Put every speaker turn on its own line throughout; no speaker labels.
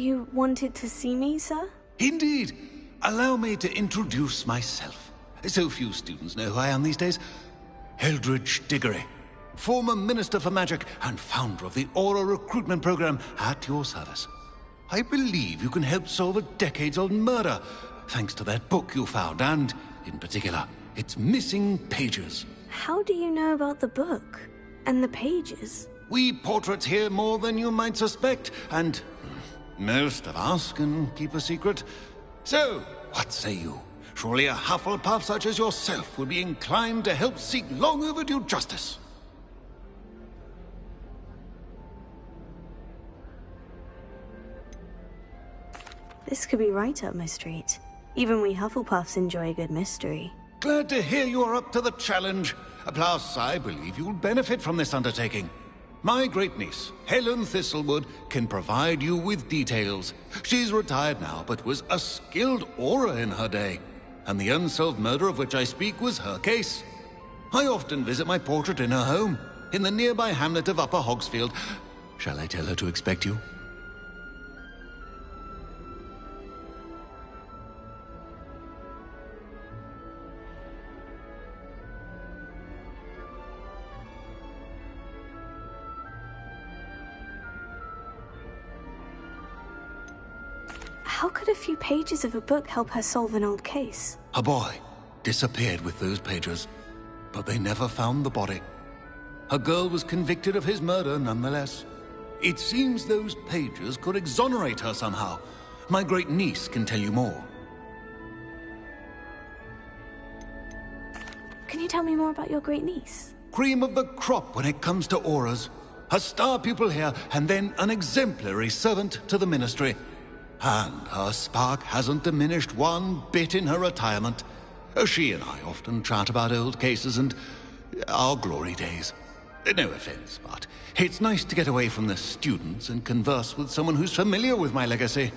You wanted to see me, sir?
Indeed. Allow me to introduce myself. So few students know who I am these days. Eldridge Diggory, former Minister for Magic and founder of the Aura Recruitment Program, at your service. I believe you can help solve a decades-old murder, thanks to that book you found, and, in particular, its missing pages.
How do you know about the book? And the pages?
We portraits hear more than you might suspect, and most of us can keep a secret. So, what say you? Surely a Hufflepuff such as yourself would be inclined to help seek long overdue justice.
This could be right up my street. Even we Hufflepuffs enjoy a good mystery.
Glad to hear you are up to the challenge. Plus, I believe you'll benefit from this undertaking. My great-niece, Helen Thistlewood, can provide you with details. She's retired now, but was a skilled aura in her day. And the unsolved murder of which I speak was her case. I often visit my portrait in her home, in the nearby hamlet of Upper Hogsfield. Shall I tell her to expect you?
How could a few pages of a book help her solve an old case?
A boy disappeared with those pages, but they never found the body. A girl was convicted of his murder nonetheless. It seems those pages could exonerate her somehow. My great-niece can tell you more.
Can you tell me more about your great-niece?
Cream of the crop when it comes to auras. A star pupil here, and then an exemplary servant to the ministry. And her spark hasn't diminished one bit in her retirement. She and I often chat about old cases and our glory days. No offense, but it's nice to get away from the students and converse with someone who's familiar with my legacy.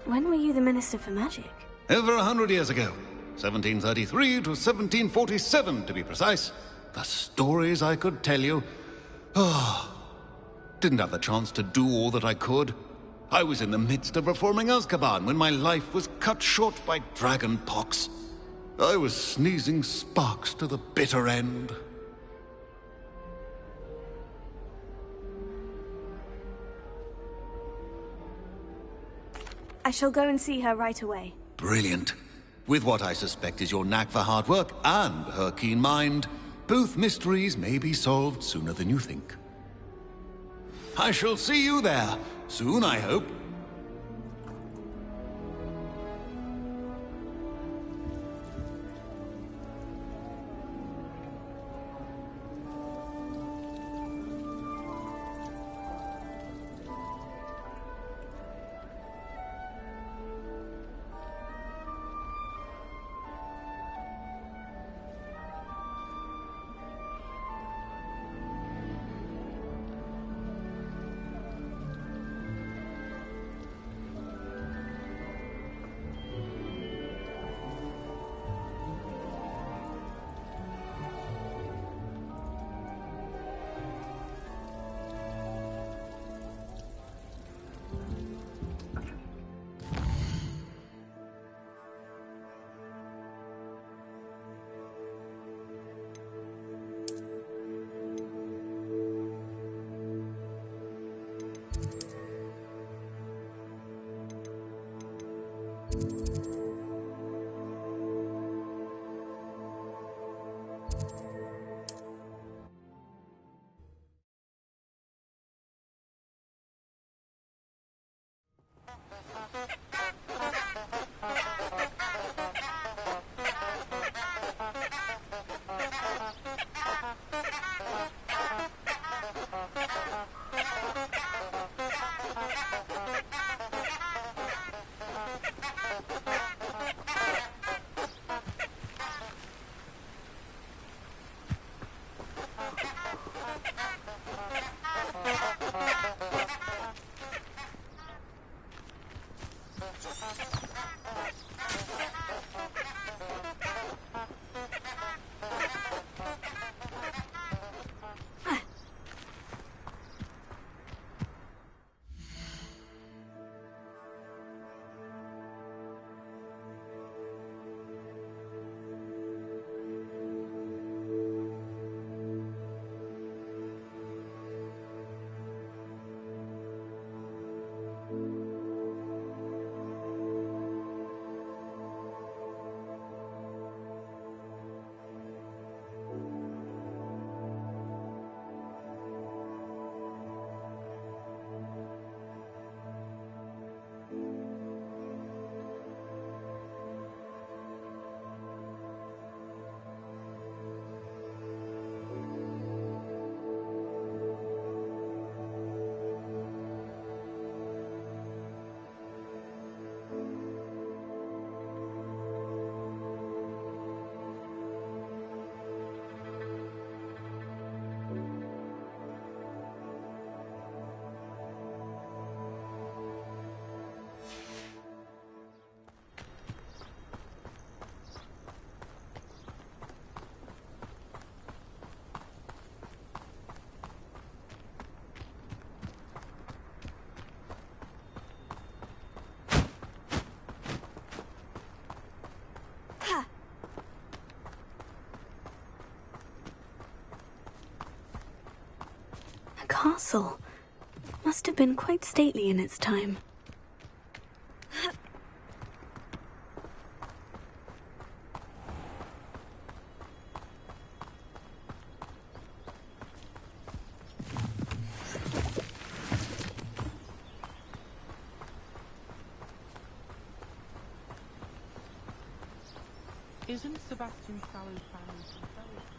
When were you the Minister for Magic?
Over 100 years ago. 1733 to 1747, to be precise. The stories I could tell you. Didn't have the chance to do all that I could. I was in the midst of reforming Azkaban when my life was cut short by dragon pox. I was sneezing sparks to the bitter end.
I shall go and see her right away.
Brilliant. With what I suspect is your knack for hard work and her keen mind, both mysteries may be solved sooner than you think. I shall see you there, soon I hope.
castle. Must have been quite stately in its time.
Isn't Sebastian Sallow's family from Surrey?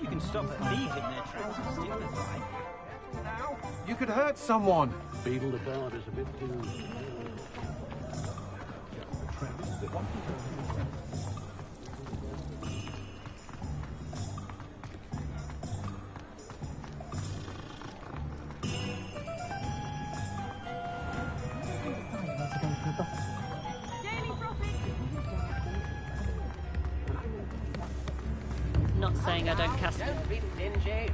You can stop thieves in their tracks and steal it, right?
Now, you could hurt someone.
Beetle the Bard is a bit too...
Not saying I don't cast them.
Don't be stingy.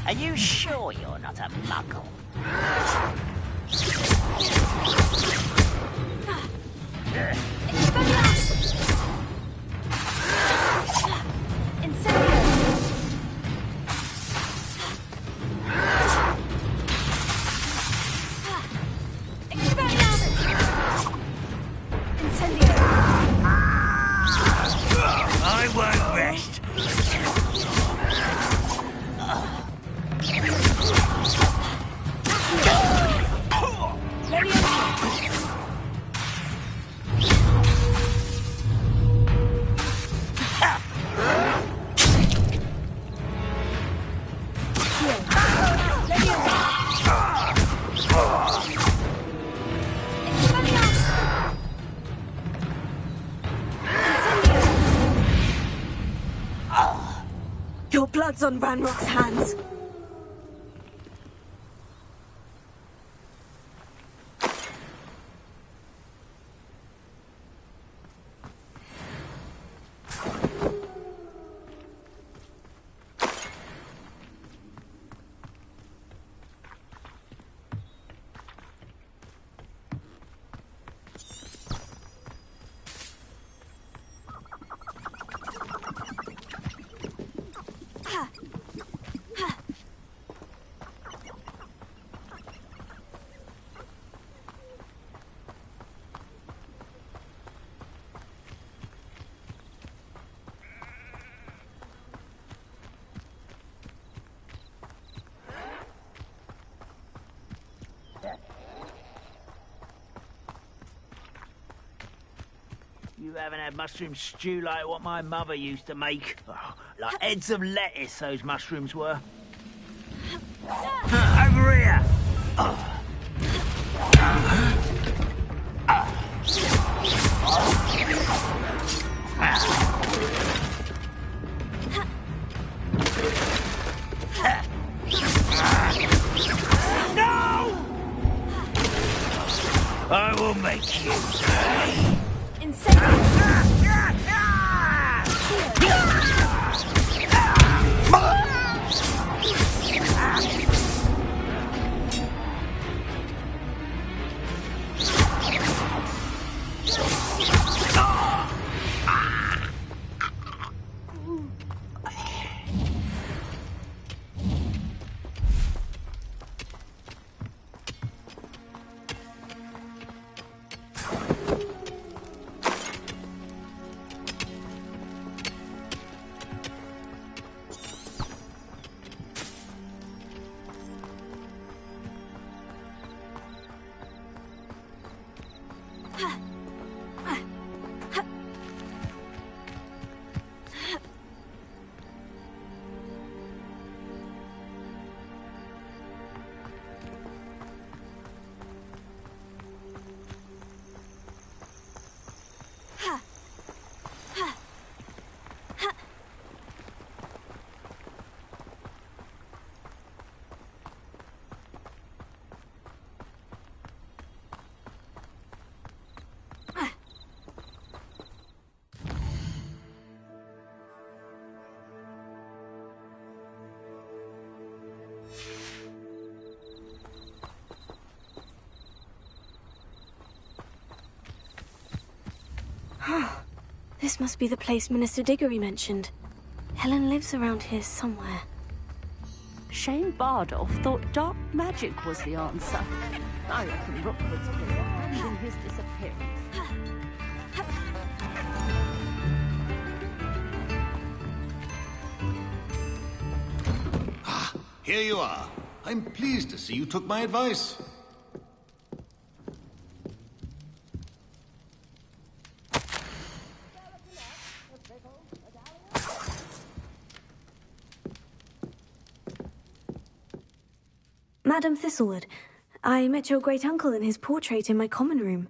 Are you sure you're not a muggle? I won't rest.
Your blood's on Ranrock's hands.
You haven't had mushroom stew like what my mother used to make. Oh, like heads of lettuce, those mushrooms were. Over here! No! I will make you pay.
This must be the place Minister Diggory mentioned. Helen lives around here somewhere.
Shane Bardolph thought dark magic was the answer. I reckon Rookwood's played a hand in his disappearance.
Ah, here you are. I'm pleased to see you took my advice.
Madam Thistlewood, I met your great-uncle in his portrait in my common room.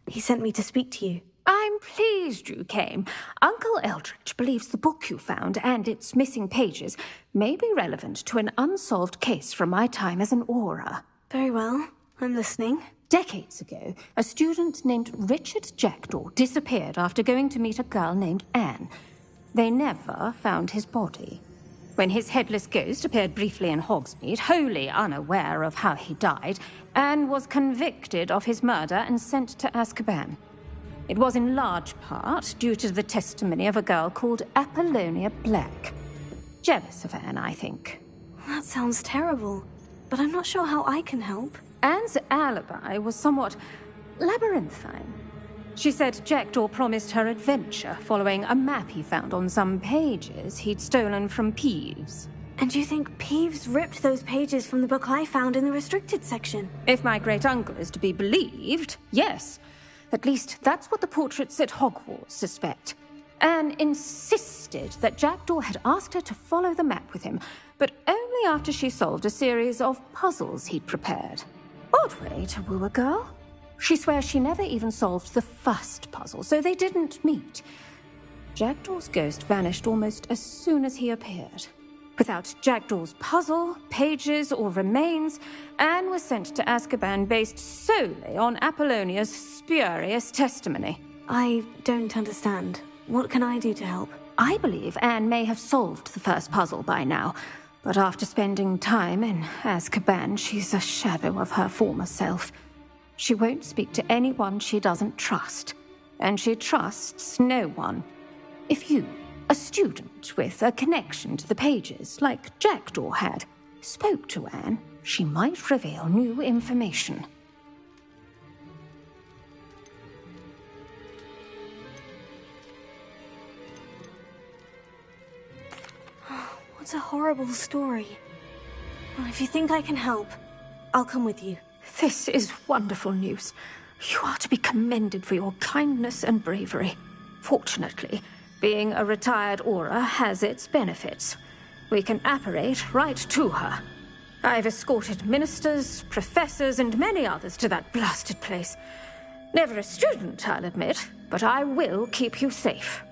He sent me to speak to you.
I'm pleased you came. Uncle Eldridge believes the book you found and its missing pages may be relevant to an unsolved case from my time as an aura.
Very well. I'm listening.
Decades ago, a student named Richard Jackdaw disappeared after going to meet a girl named Anne. They never found his body. When his headless ghost appeared briefly in Hogsmeade, wholly unaware of how he died, Anne was convicted of his murder and sent to Azkaban. It was in large part due to the testimony of a girl called Apollonia Black. Jealous of Anne, I think.
That sounds terrible, but I'm not sure how I can help.
Anne's alibi was somewhat labyrinthine. She said Jackdaw promised her adventure following a map he found on some pages he'd stolen from Peeves.
And you think Peeves ripped those pages from the book I found in the restricted section?
If my great-uncle is to be believed, yes. At least that's what the portraits at Hogwarts suspect. Anne insisted that Jackdaw had asked her to follow the map with him, but only after she solved a series of puzzles he'd prepared. Odd way to woo a girl. She swears she never even solved the first puzzle, so they didn't meet. Jackdaw's ghost vanished almost as soon as he appeared. Without Jackdaw's puzzle, pages, or remains, Anne was sent to Azkaban based solely on Apollonia's spurious testimony.
I don't understand. What can I do to help?
I believe Anne may have solved the first puzzle by now, but after spending time in Azkaban, she's a shadow of her former self. She won't speak to anyone she doesn't trust, and she trusts no one. If you, a student with a connection to the pages, like Jackdaw had, spoke to Anne, she might reveal new information.
What a horrible story. Well, if you think I can help, I'll come with you.
This is wonderful news. You are to be commended for your kindness and bravery. Fortunately, being a retired aura has its benefits. We can apparate right to her. I've escorted ministers, professors, and many others to that blasted place. Never a student, I'll admit, but I will keep you safe.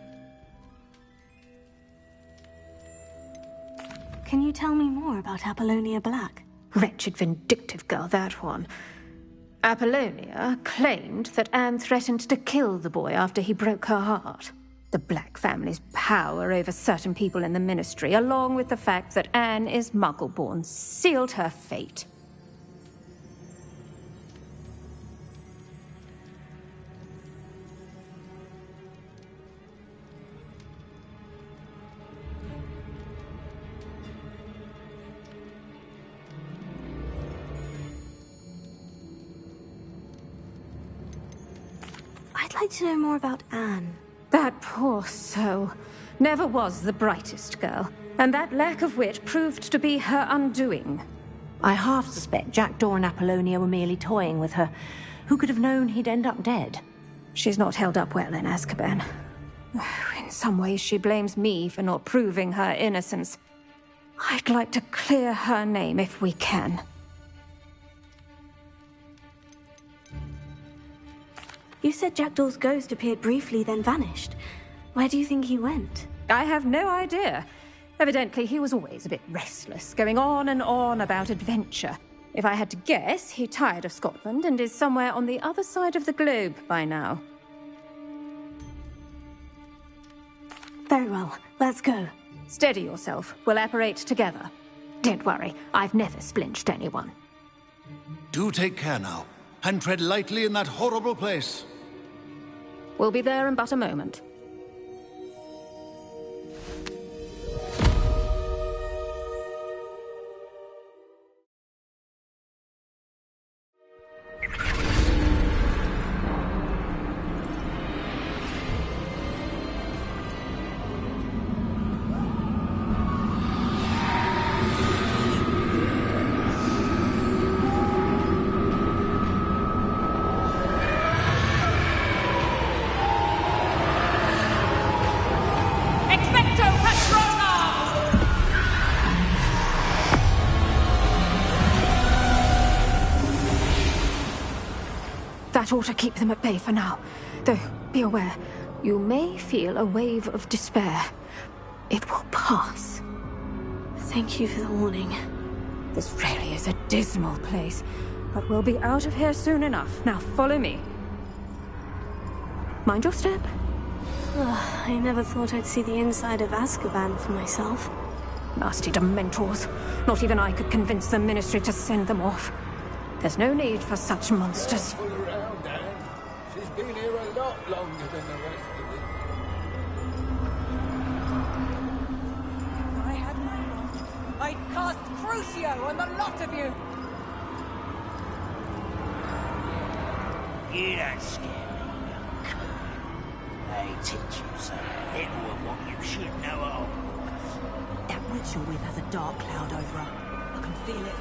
Can you tell me more about Apollonia Black?
Wretched, vindictive girl, that one. Apollonia claimed that Anne threatened to kill the boy after he broke her heart. The Black family's power over certain people in the Ministry, along with the fact that Anne is Muggle-born, sealed her fate.
I'd like to know more about Anne.
That poor soul never was the brightest girl, and that lack of wit proved to be her undoing.
I half suspect Jackdaw and Apollonia were merely toying with her. Who could have known he'd end up dead?
She's not held up well in Azkaban. In some ways, she blames me for not proving her innocence. I'd like to clear her name if we can.
You said Jackdaw's ghost appeared briefly, then vanished. Where do you think he went?
I have no idea. Evidently, he was always a bit restless, going on and on about adventure. If I had to guess, he tired of Scotland and is somewhere on the other side of the globe by now.
Very well, let's go.
Steady yourself. We'll apparate together. Don't worry, I've never splinched anyone.
Do take care now, and tread lightly in that horrible place.
We'll be there in but a moment. That ought to keep them at bay for now. Though, be aware, you may feel a wave of despair. It will pass.
Thank you for the warning.
This really is a dismal place, but we'll be out of here soon enough. Now follow me. Mind your step.
I never thought I'd see the inside of Azkaban for myself.
Nasty Dementors. Not even I could convince the Ministry to send them off. There's no need for such monsters.
Pull around, Anne. She's been here a lot longer than the rest of us.
If I had my way, I'd cast Crucio on the lot of you!
You don't scare me, young cur. They teach you so little of what you should know at Hogwarts.
That witch you're with has a dark cloud over her. I can feel it.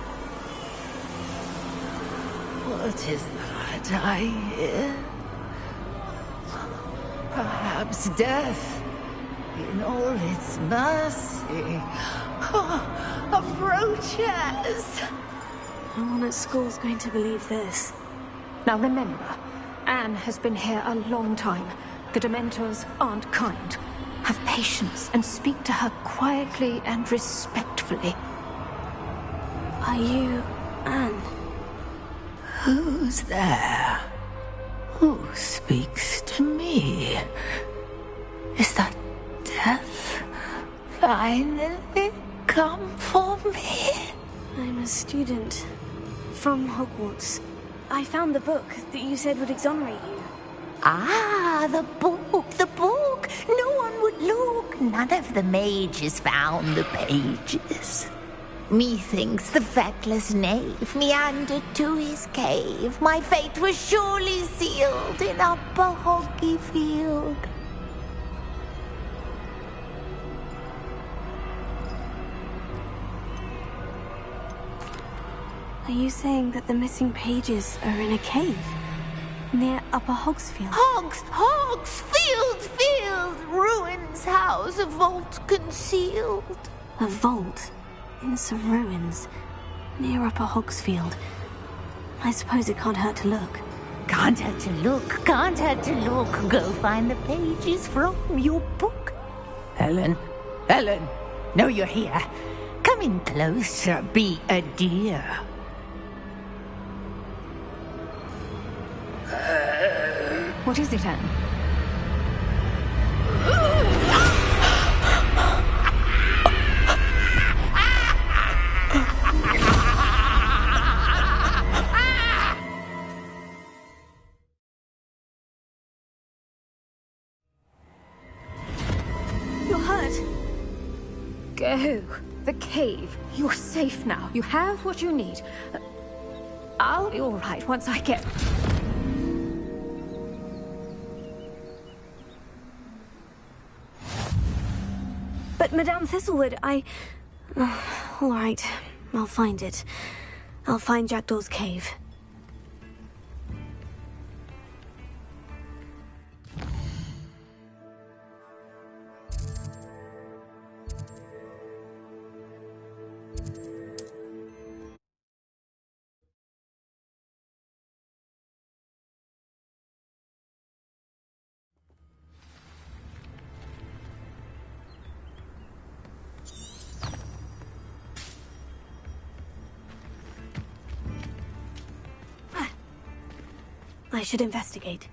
What is that I hear? Perhaps death in all its mercy approaches.
No one at school's going to believe this.
Now remember, Anne has been here a long time. The Dementors aren't kind. Have patience and speak to her quietly and respectfully.
Are you Anne?
Who's there? Who speaks to me? Is that death finally come for me?
I'm a student from Hogwarts. I found the book that you said would exonerate you.
Ah, the book, the book. No one would look. None of the mages found the pages. Methinks the feckless knave meandered to his cave. My fate was surely sealed in Upper Hoggyfield.
Are you saying that the missing pages are in a cave? Near Upper Hogsfield?
Field! Ruins house, a vault concealed.
A vault? In some ruins? Near Upper Hogsfield? I suppose it can't hurt to look.
Can't hurt to look. Go find the pages from your book. Helen! Know you're here. Come in closer, be a dear.
What is it, Anne?
You're hurt.
Go. The cave. You're safe now. You have what you need. I'll be all right once I get...
But Madame Thistlewood, all right, I'll find it. I'll find Jackdaw's cave. I should investigate.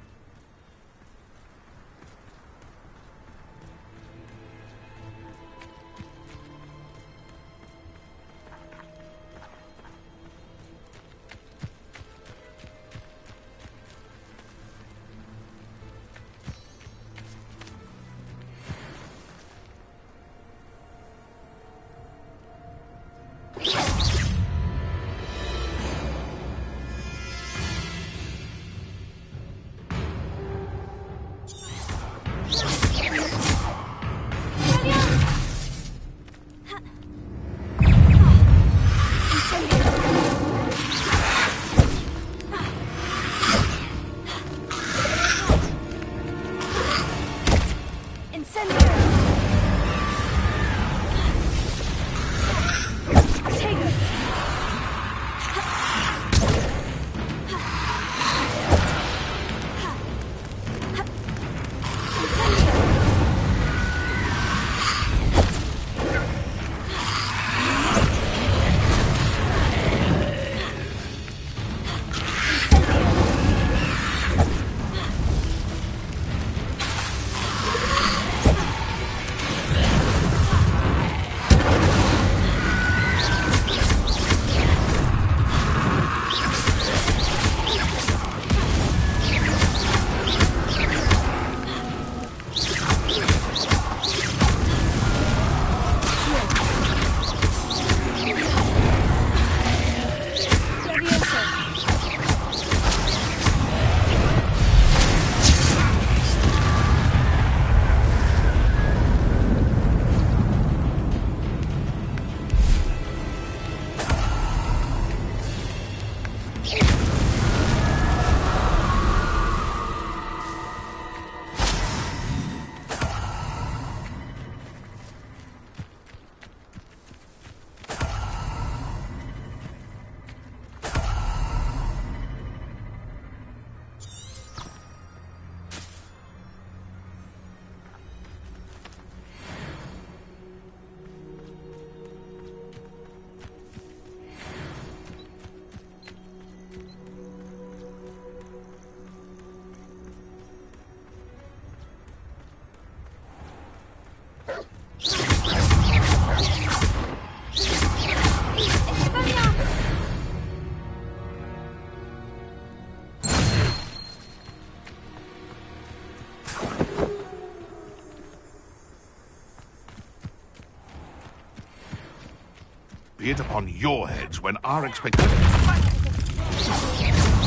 be it upon your heads when our expectations...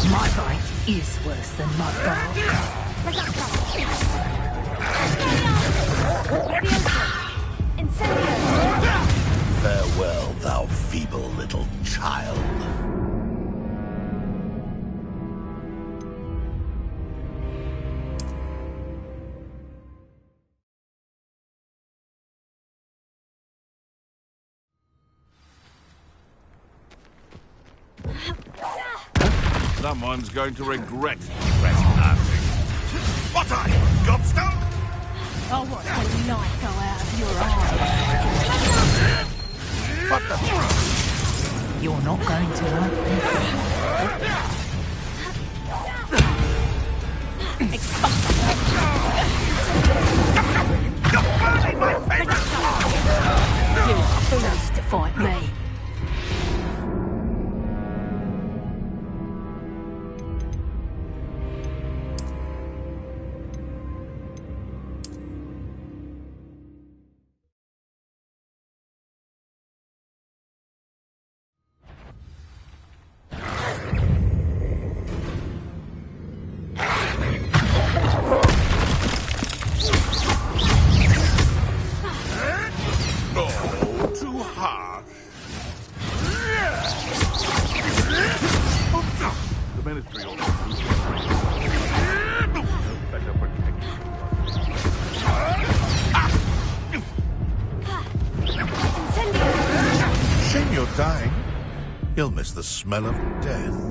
My bite is worse than mud
Farewell, thou feeble little child. Someone's going to regret trespassing. What are you, gobstone?
I'll watch the light go out of your eyes.
What the...
You're not going to like this.
You're burning my face!
You are foolish to fight me.
Dying, he'll miss the smell of death.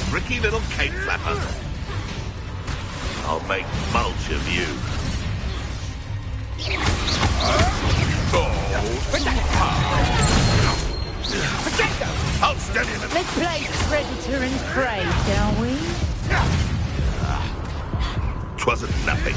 Tricky little cape flapper. I'll make mulch of you. I'll steady him.
Let's play predator and prey, shall we?
'Twasn't nothing.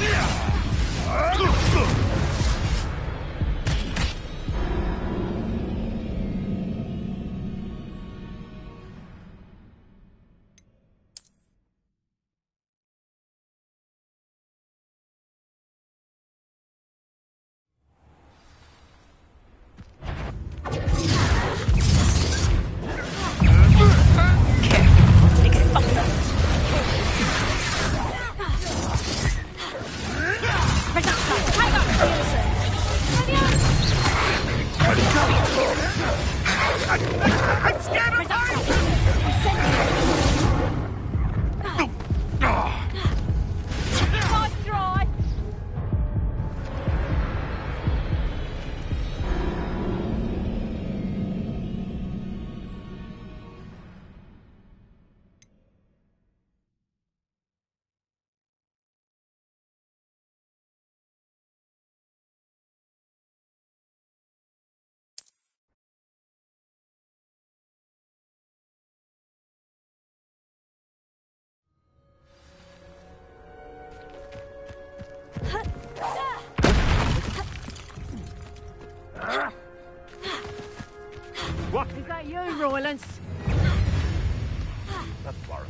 I'm scared of heights! Nice try!
What?
Is that you, Roylance?
That's Warren.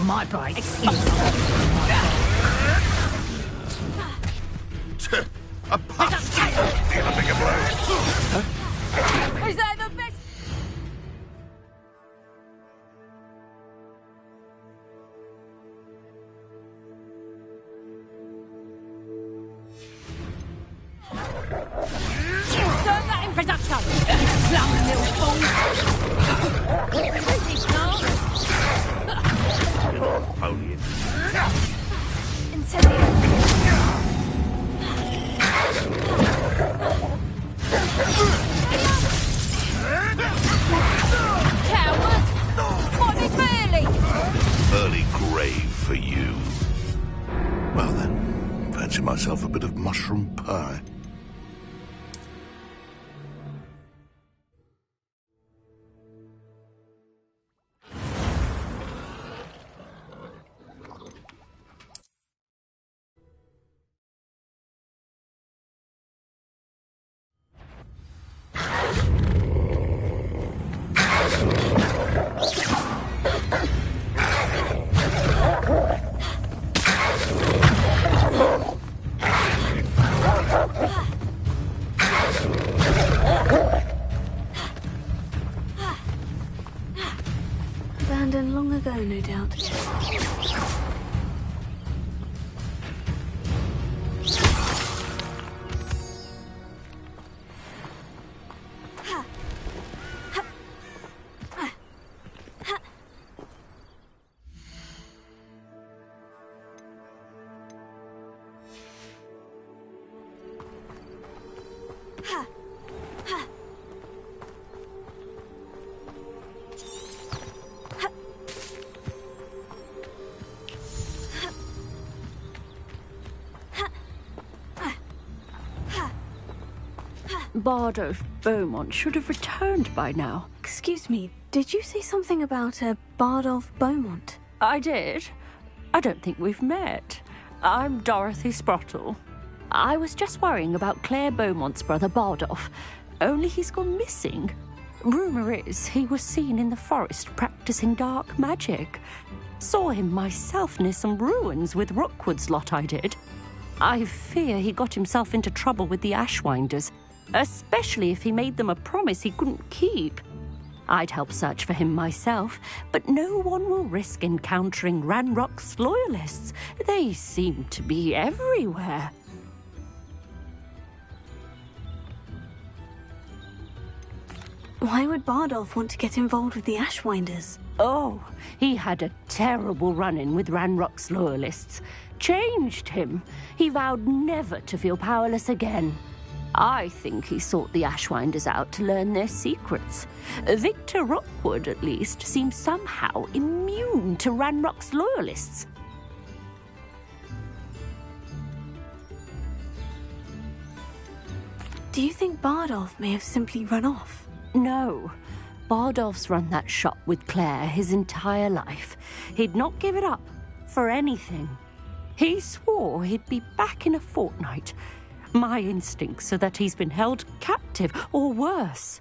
My bite is
a puff! Deal a bigger blow!
Is that the best? Serve that in production! Plum little fool! Who's this now?
a go, no doubt.
Bardolph Beaumont should have returned by now.
Excuse me, did you say something about a Bardolph Beaumont?
I did. I don't think we've met. I'm Dorothy Sprottle. I was just worrying about Claire Beaumont's brother Bardolph, only he's gone missing. Rumour is he was seen in the forest practicing dark magic. Saw him myself near some ruins with Rookwood's lot I did. I fear he got himself into trouble with the Ashwinders, especially if he made them a promise he couldn't keep. I'd help search for him myself, but no one will risk encountering Ranrock's loyalists. They seem to be everywhere.
Why would Bardolph want to get involved with the Ashwinders?
Oh, he had a terrible run-in with Ranrock's loyalists. Changed him. He vowed never to feel powerless again. I think he sought the Ashwinders out to learn their secrets. Victor Rookwood, at least, seems somehow immune to Ranrock's loyalists.
Do you think Bardolph may have simply run off?
No. Bardolph's run that shop with Claire his entire life. He'd not give it up for anything. He swore he'd be back in a fortnight. My instincts are that he's been held captive, or worse.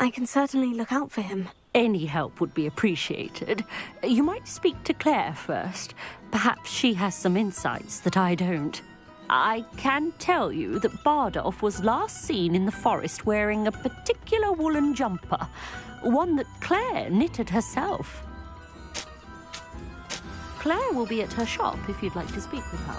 I can certainly look out for him.
Any help would be appreciated. You might speak to Claire first. Perhaps she has some insights that I don't. I can tell you that Bardolph was last seen in the forest wearing a particular woolen jumper, one that Claire knitted herself. Claire will be at her shop if you'd like to speak with her.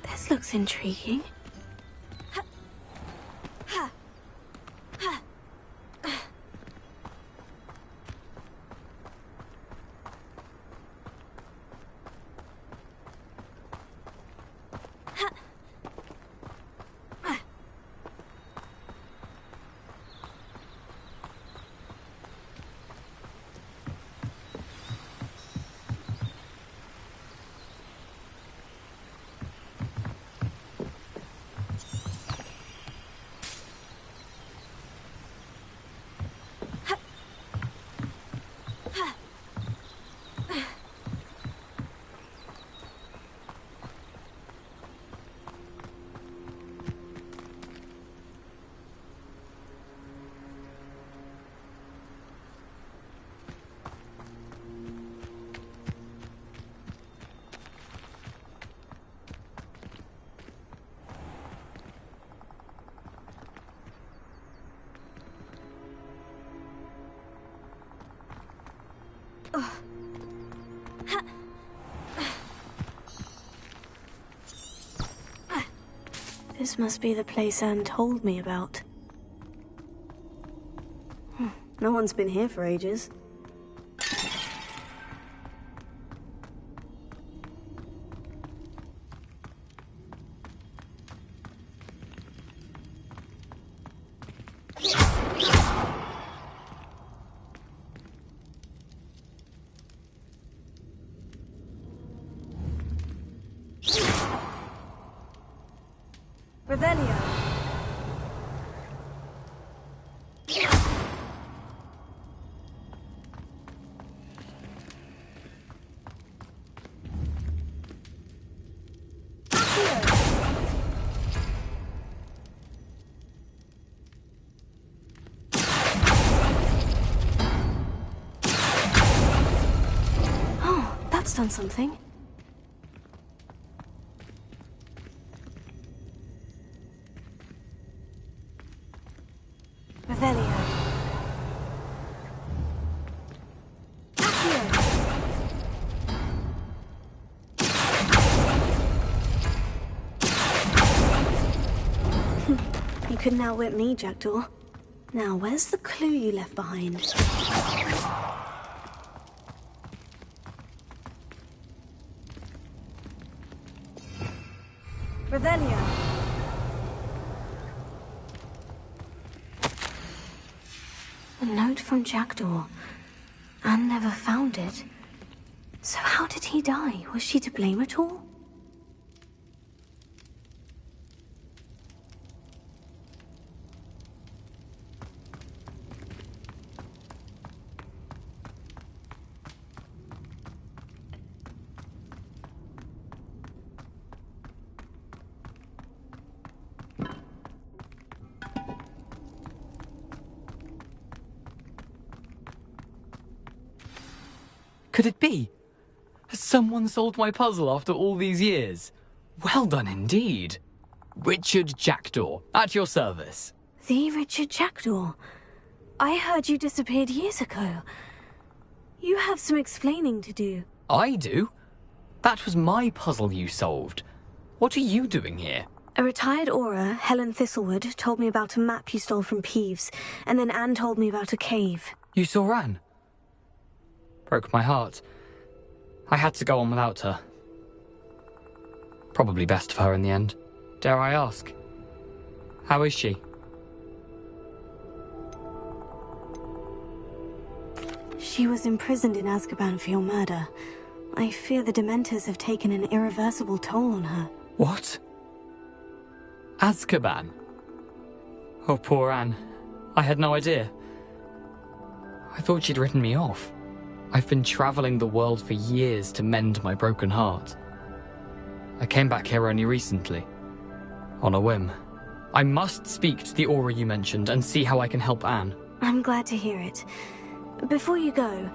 This looks intriguing. This must be the place Anne told me about. No one's been here for ages. Revelio. focused on something. Revelio. You couldn't outwit me, Jackdaw. Now, where's the clue you left behind? Revelio. A note from Jackdaw. Anne never found it. So how did he die? Was she to blame at all?
Could it be? Has someone solved my puzzle after all these years? Well done indeed. Richard Jackdaw, at your service.
The Richard Jackdaw? I heard you disappeared years ago. You have some explaining to do.
I do? That was my puzzle you solved. What are you doing here?
A retired Aura, Helen Thistlewood, told me about a map you stole from Peeves, and then Anne told me about a cave.
You saw Anne? Broke my heart. I had to go on without her. Probably best for her in the end. Dare I ask? How is she?
She was imprisoned in Azkaban for your murder. I fear the Dementors have taken an irreversible toll on her.
What? Azkaban? Oh, poor Anne. I had no idea. I thought she'd written me off. I've been travelling the world for years to mend my broken heart. I came back here only recently. On a whim. I must speak to the Aura you mentioned and see how I can help Anne.
I'm glad to hear it. Before you go,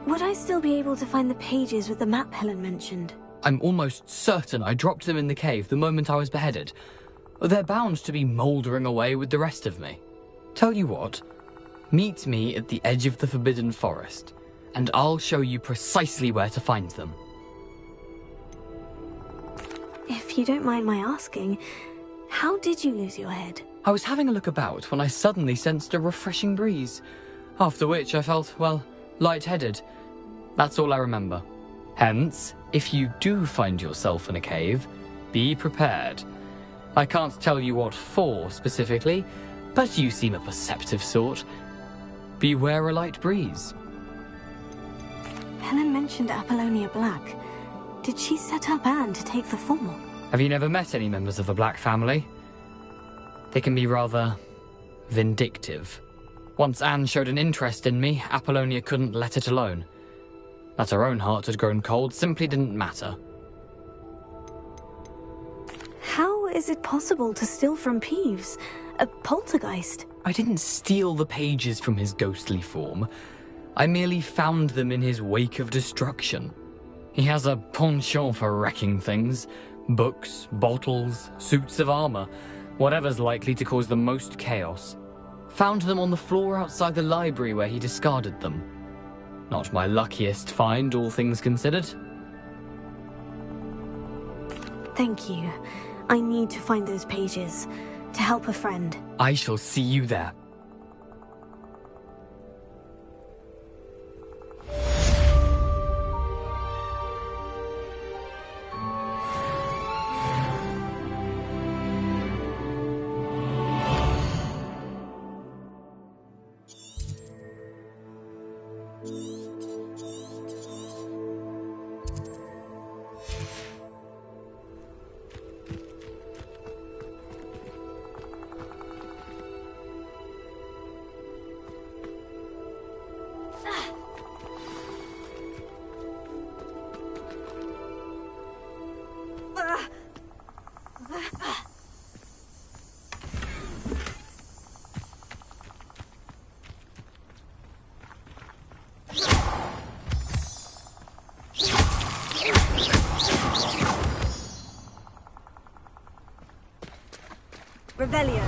would I still be able to find the pages with the map Helen mentioned?
I'm almost certain I dropped them in the cave the moment I was beheaded. They're bound to be mouldering away with the rest of me. Tell you what, meet me at the edge of the Forbidden Forest, and I'll show you precisely where to find them.
If you don't mind my asking, how did you lose your head?
I was having a look about when I suddenly sensed a refreshing breeze, after which I felt, well, lightheaded. That's all I remember. Hence, if you do find yourself in a cave, be prepared. I can't tell you what for specifically, but you seem a perceptive sort. Beware a light breeze.
Helen mentioned Apollonia Black. Did she set up Anne to take the fall?
Have you never met any members of the Black family? They can be rather vindictive. Once Anne showed an interest in me, Apollonia couldn't let it alone. That her own heart had grown cold simply didn't matter.
How is it possible to steal from Peeves? A poltergeist?
I didn't steal the pages from his ghostly form. I merely found them in his wake of destruction. He has a penchant for wrecking things. Books, bottles, suits of armor, whatever's likely to cause the most chaos. Found them on the floor outside the library where he discarded them. Not my luckiest find, all things considered.
Thank you. I need to find those pages to help a friend.
I shall see you there.
Revelio.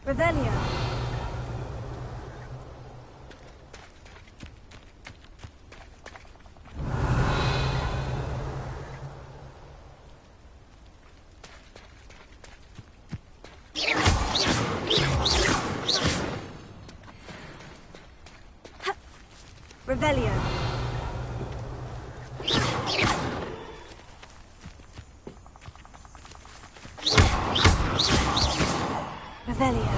Revelio. Revelio. Revelio.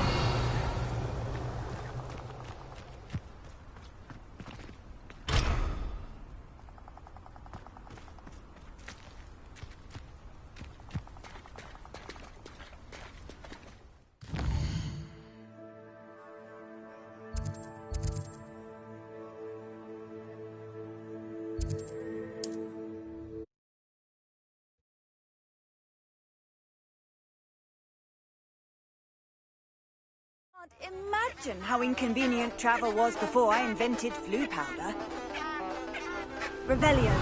Imagine how inconvenient travel was before I invented flu powder. Revelio.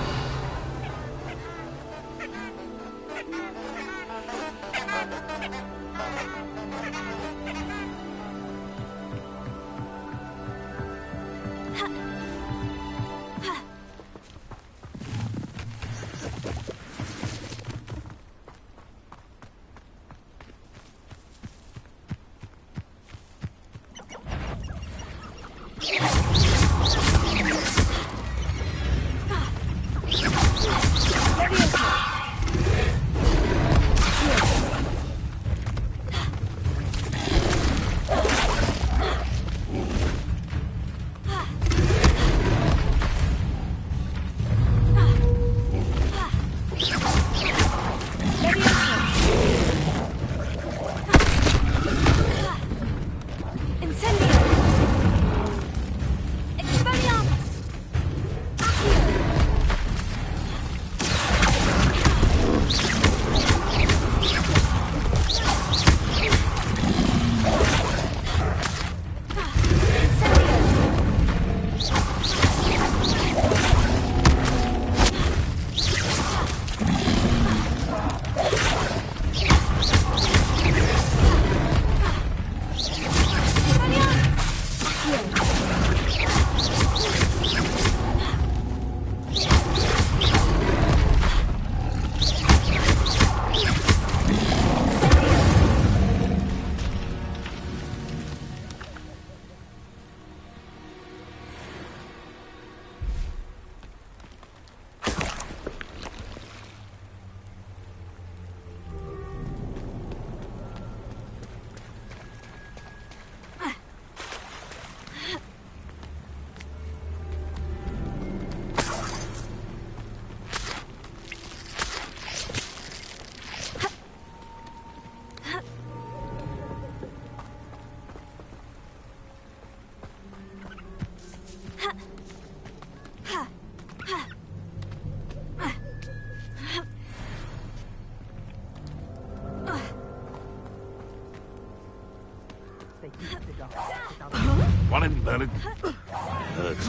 One invalid. Hurts.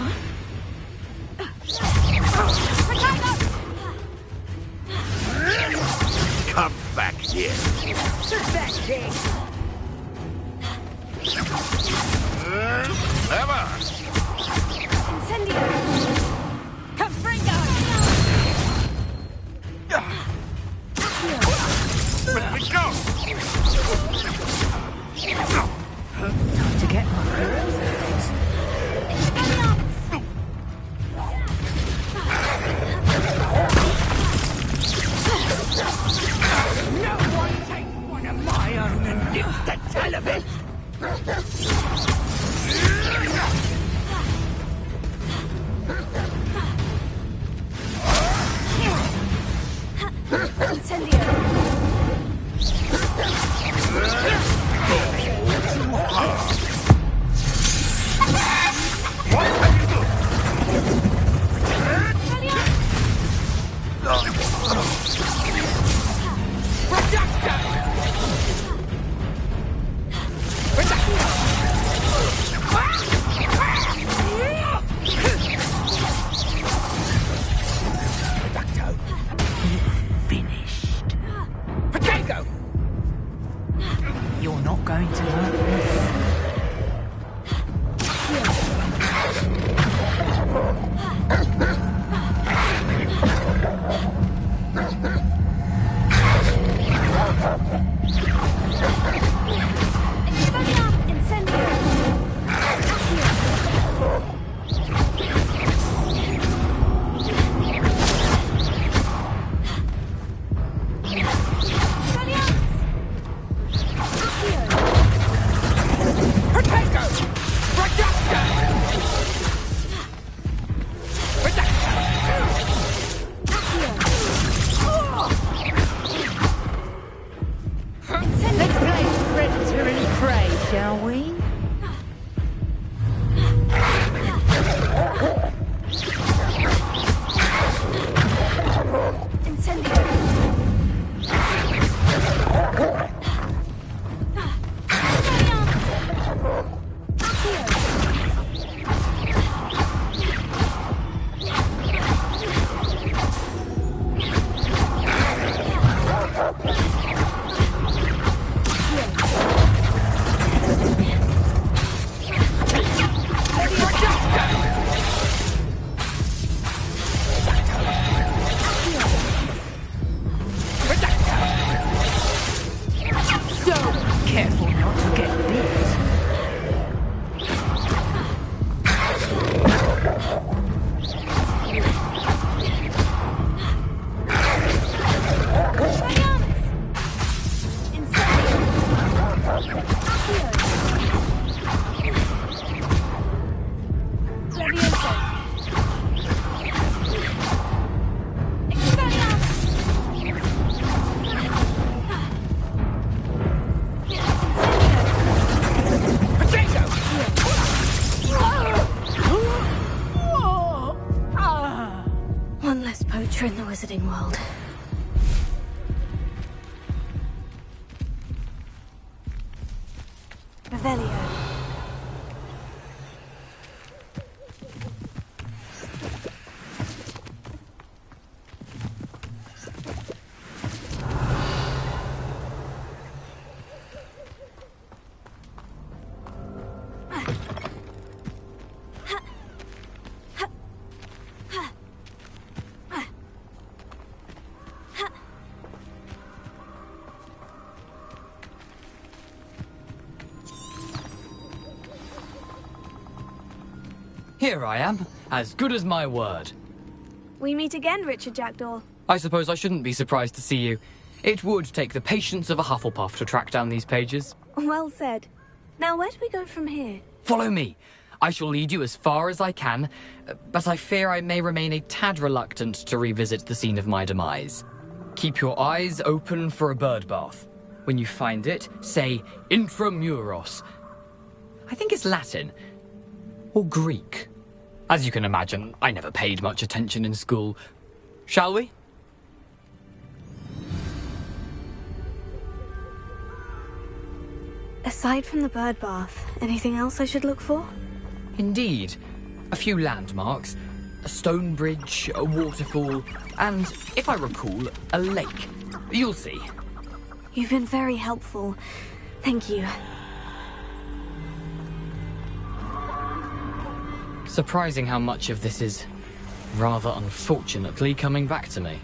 Come back here. Never.
Incendio. Confringo.
Let me go.
Time to get my claws out. No one takes one of my own and lives to tell of it.
poacher in the wizarding world. Revelio.
Here I am, as good as my word.
We meet again, Richard Jackdaw.
I suppose I shouldn't be surprised to see you. It would take the patience of a Hufflepuff to track down these pages.
Well said. Now, where do we go from here?
Follow me. I shall lead you as far as I can, but I fear I may remain a tad reluctant to revisit the scene of my demise. Keep your eyes open for a bird bath. When you find it, say intramuros. I think it's Latin. Or Greek. As you can imagine, I never paid much attention in school. Shall we?
Aside from the bird bath, anything else I should look for?
Indeed. A few landmarks, a stone bridge, a waterfall, and, if I recall, a lake. You'll see.
You've been very helpful. Thank you.
Surprising how much of this is, rather unfortunately, coming back to me.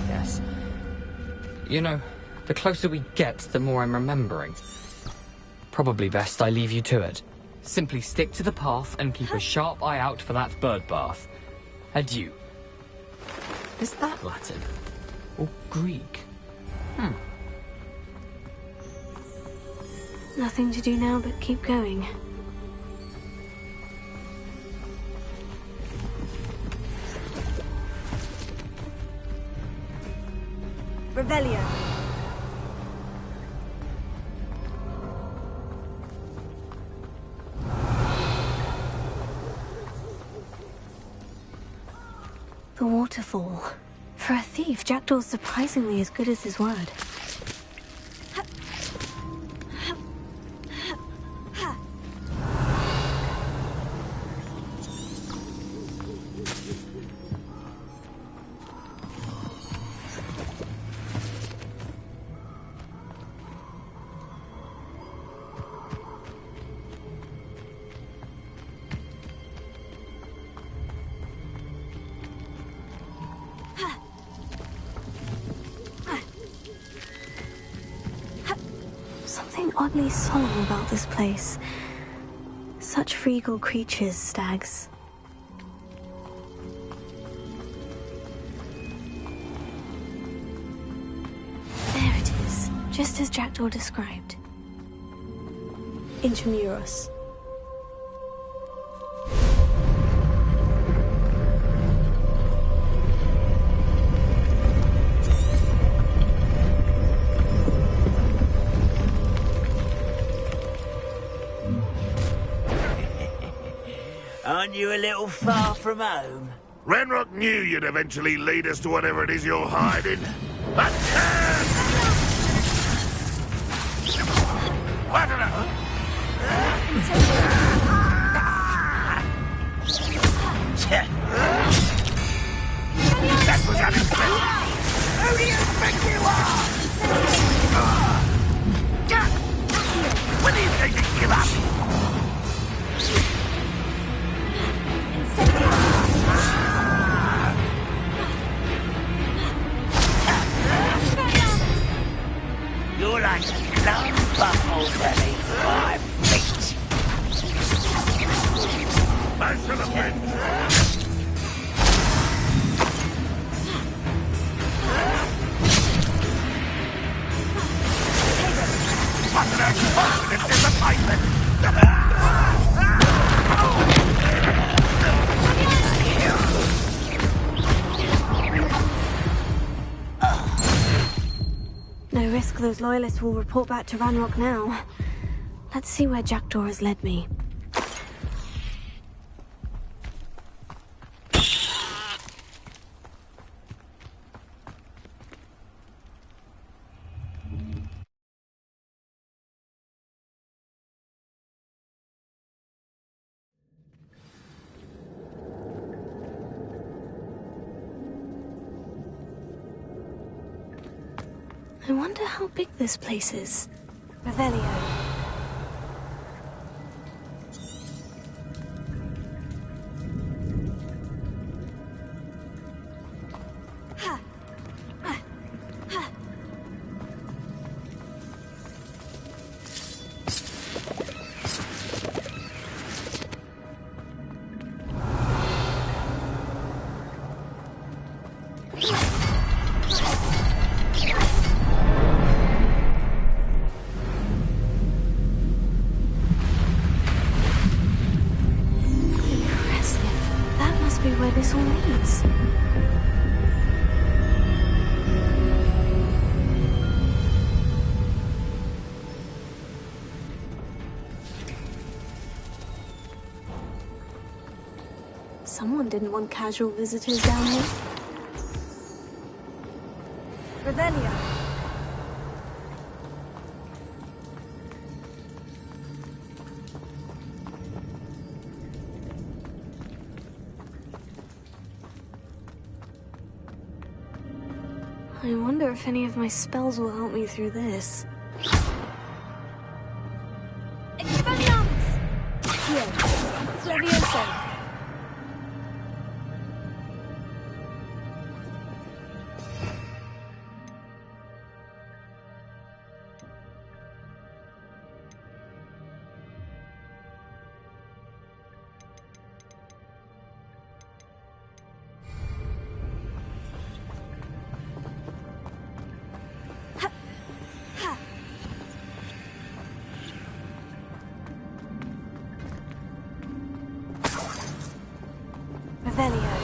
Yes. You know, the closer we get, the more I'm remembering. Probably best I leave you to it. Simply stick to the path and keep a sharp eye out for that bird bath. Adieu. Is that Latin? Or Greek?
Nothing to do now but keep going. Revelio. The waterfall. For a thief, Jackdaw's surprisingly as good as his word. Something oddly solemn about this place. Such regal creatures, stags. There it is, just as Jackdaw described. Intramuros.
Aren't you a little far from home?
Ranrock knew you'd eventually lead us to whatever it is you're hiding. But I don't know. That was unexpected. Who do you think you are? When are you going to give up?
You're like a lone buffalo beneath my feet.
Back to the bench. What an unfortunate disappointment!
No risk those loyalists will report back to Ranrock now. Let's see where Jackdaw has led me. I wonder how big this place is.
Revelio.
Where this all leads. Someone didn't want casual visitors down here.
Revelio.
I wonder if any of my spells will help me through this.
Expelliarmus! Here. Levioso. Revelio.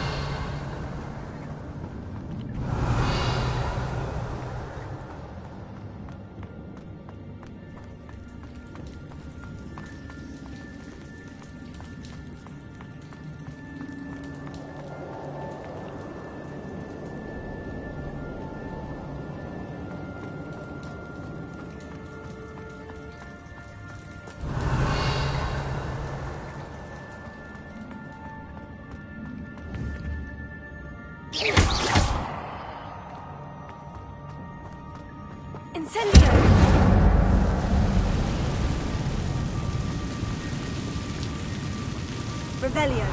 Incendio! Revelio.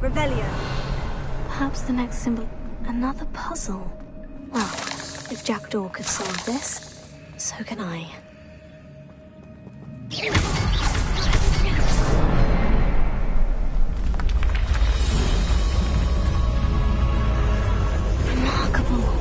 Revelio. Perhaps the next symbol... Another puzzle. Well, if Jackdaw could solve this, so can I. Remarkable.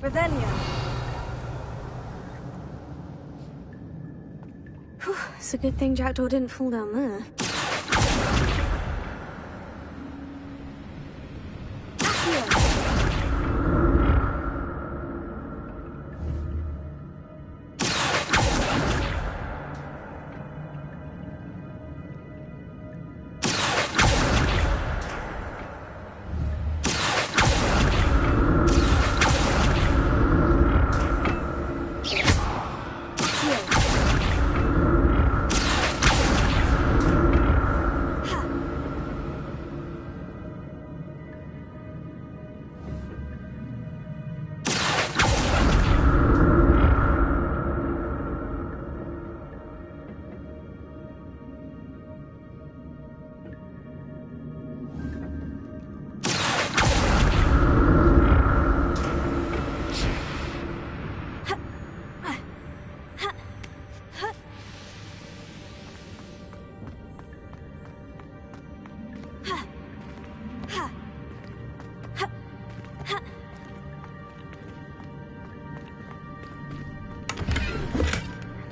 Revelio. Whew, it's a good thing Jackdaw didn't fall down there.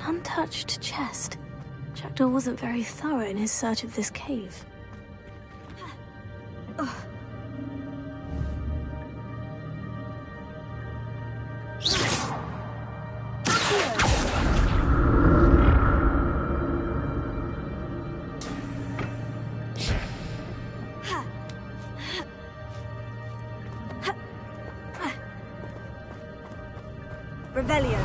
Untouched chest. Jackdaw wasn't very thorough in his search of this cave. Revelio.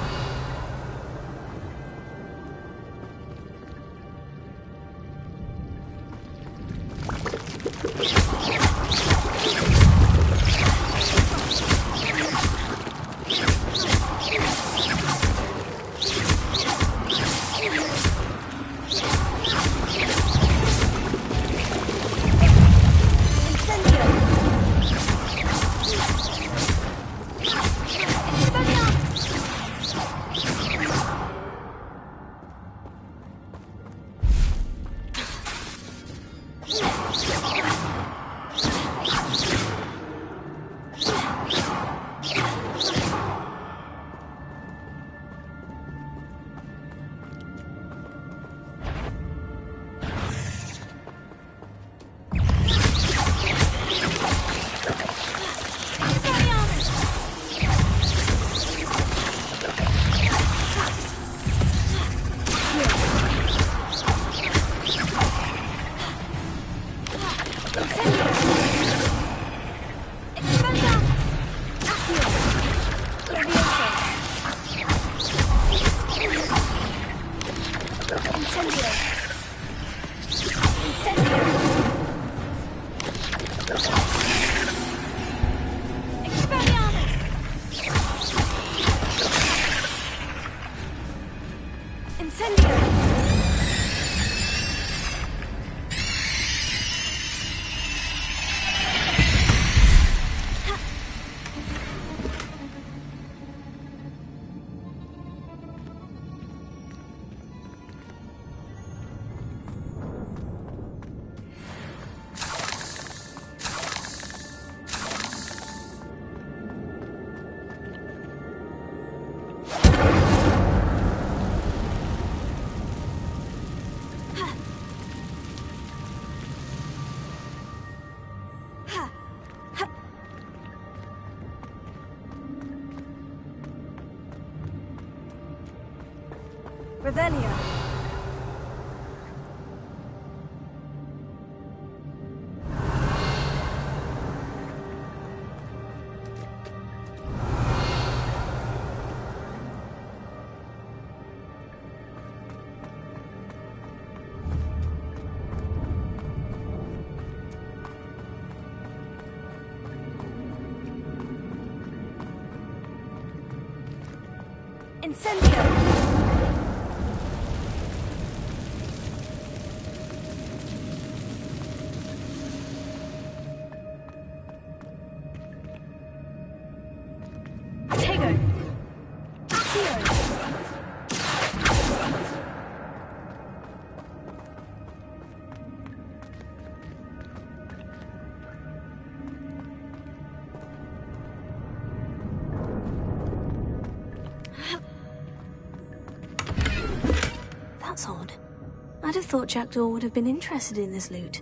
Revelio. Incendio! Tego! Accio!
That's odd. I'd have thought Jackdaw would have been interested in this loot.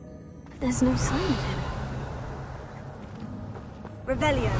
But there's no sign of him.
Revelio.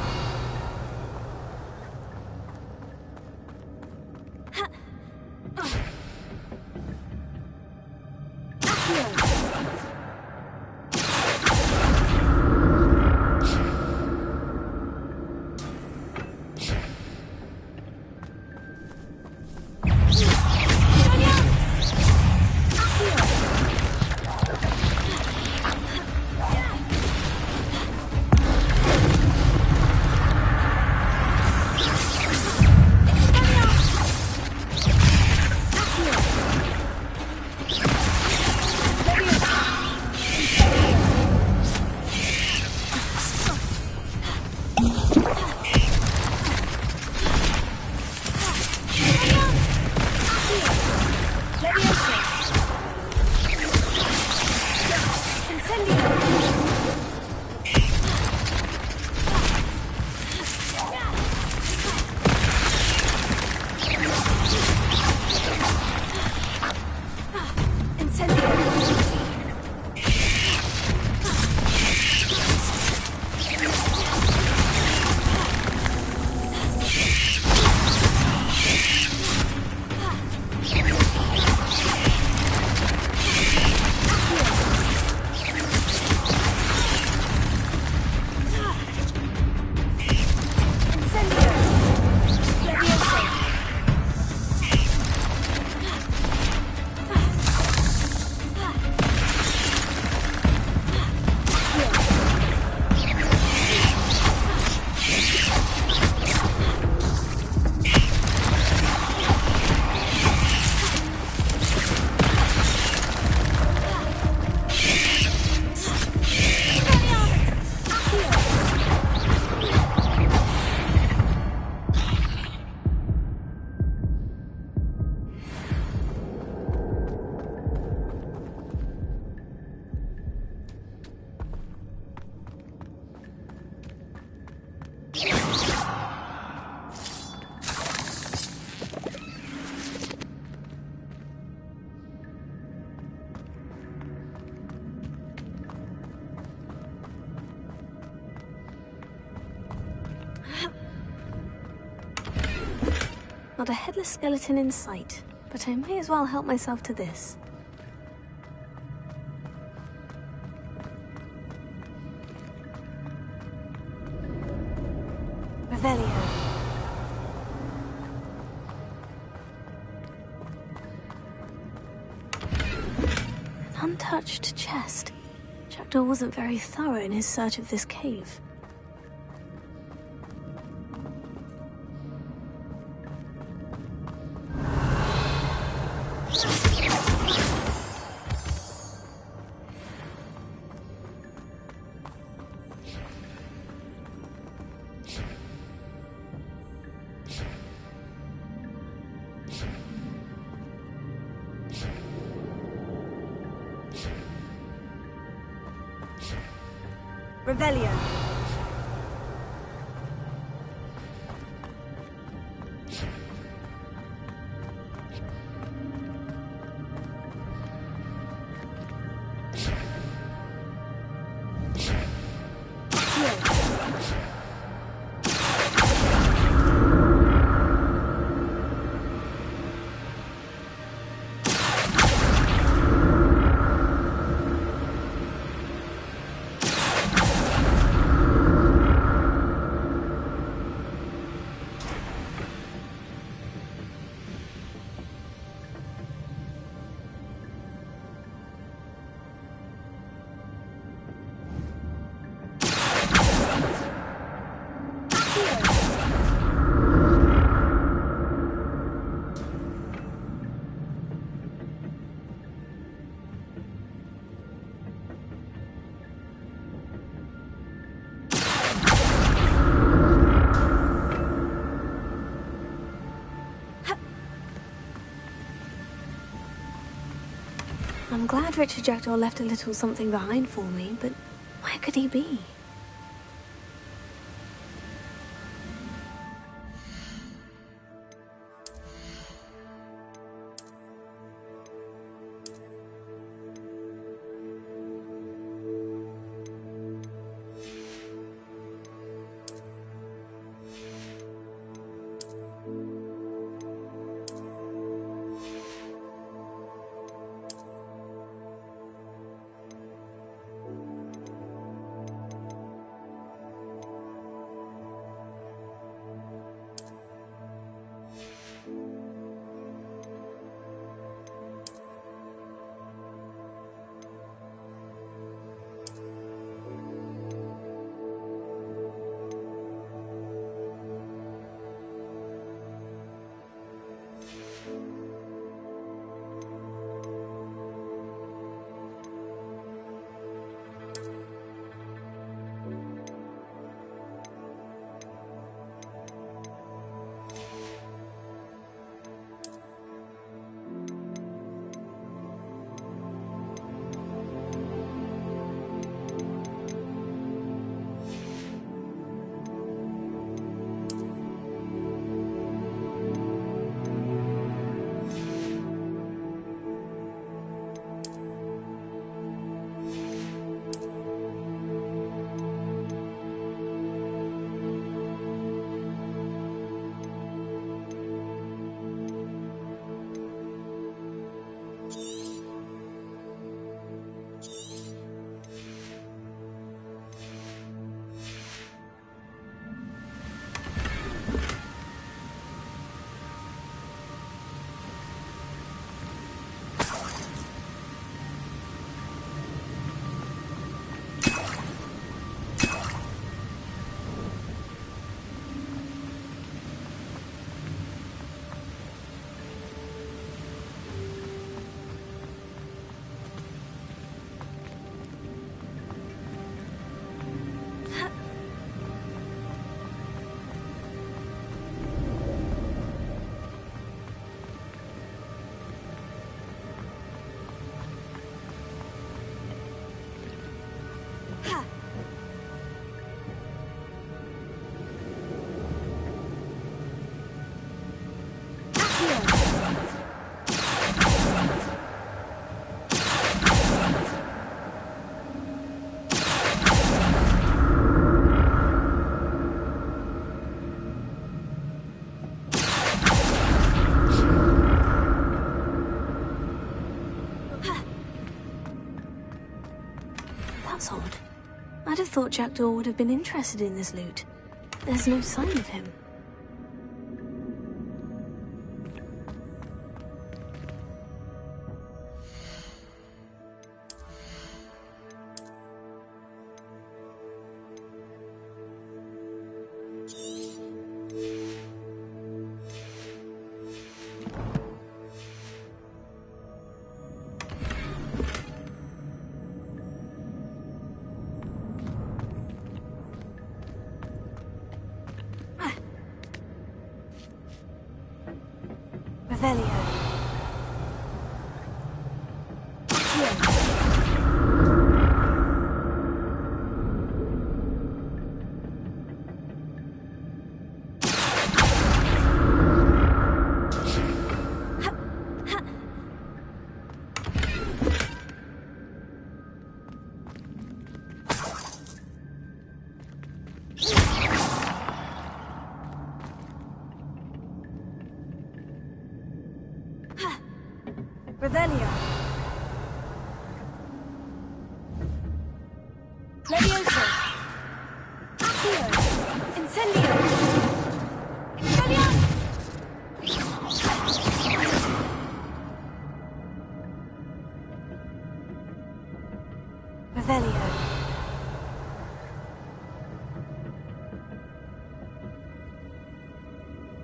Not a headless skeleton in sight, but I may as well help myself to this.
Revelio.
An untouched chest. Jackdaw wasn't very thorough in his search of this cave.
Revelio.
I'm glad Richard Jackdaw left a little something behind for me, but where could he be? That's odd. I'd have thought Jackdaw would have been interested in this loot. There's no sign of him. Revelio. Levioso. Accio. Incendio. Expelliarmus. Revelio.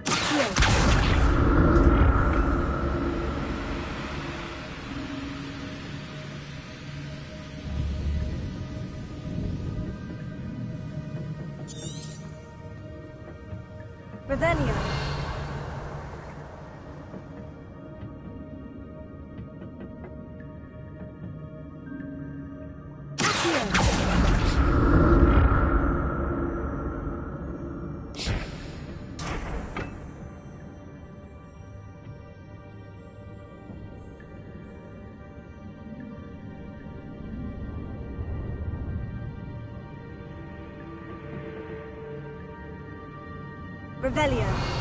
Accio. Revelio.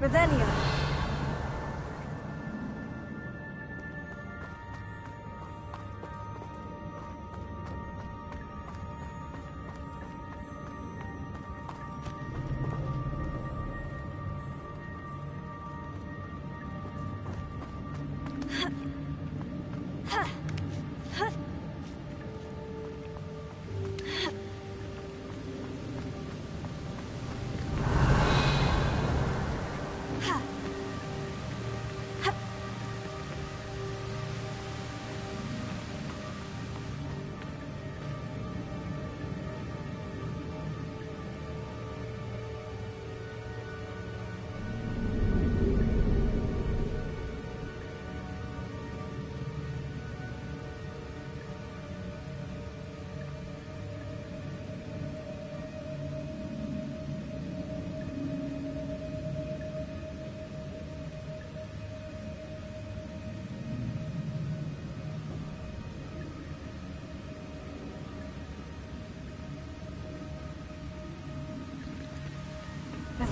Revelio.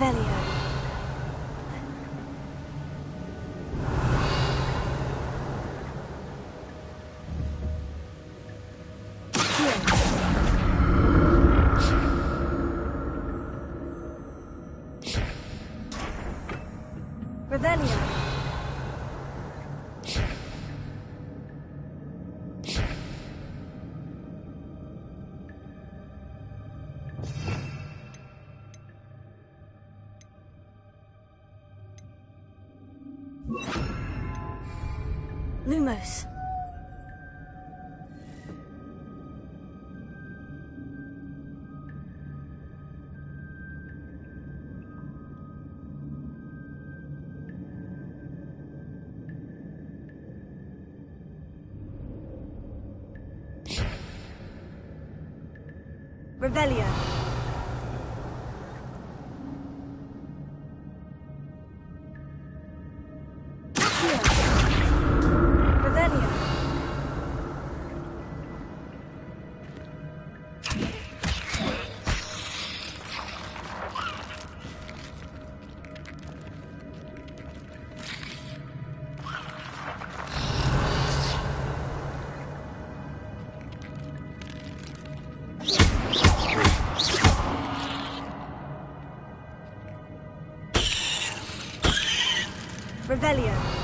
Revelio. Revelio. Lumos. Revelio. Revelio. Revelio.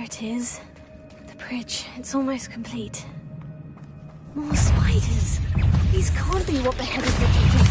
it is. The bridge. It's almost complete. More spiders. These can't be what the head is looking for.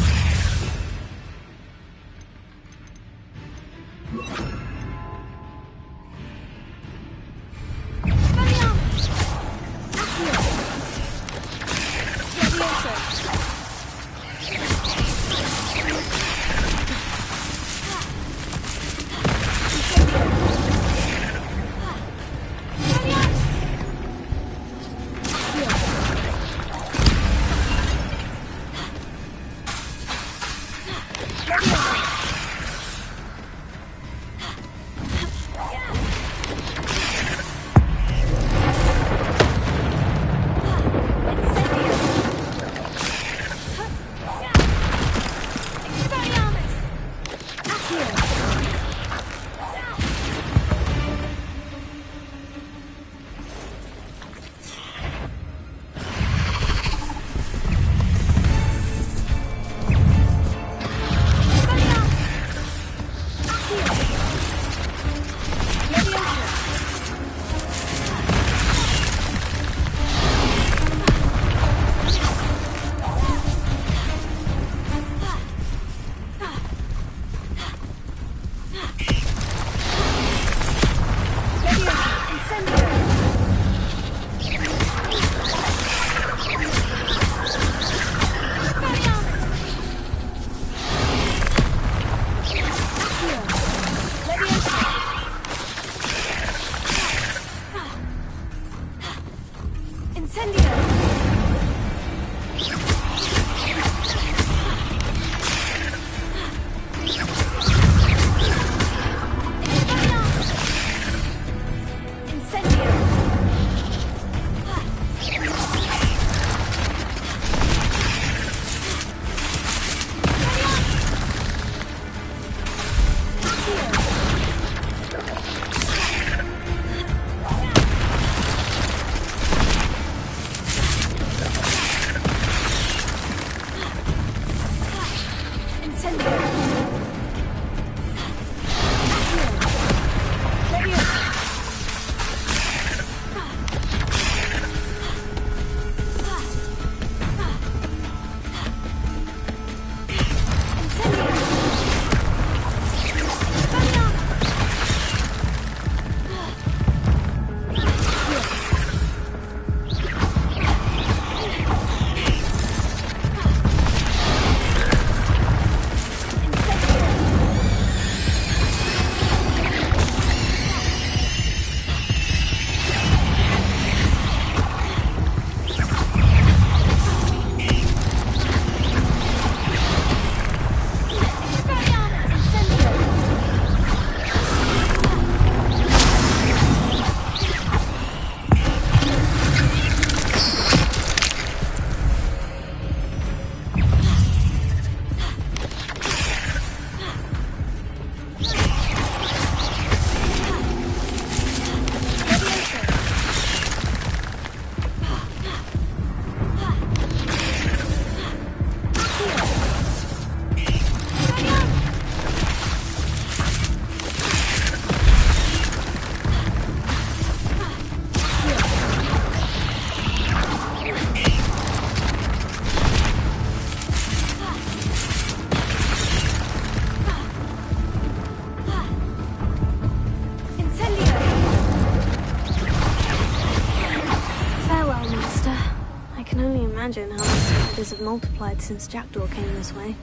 Imagine how much spiders have multiplied since Jackdaw came this way.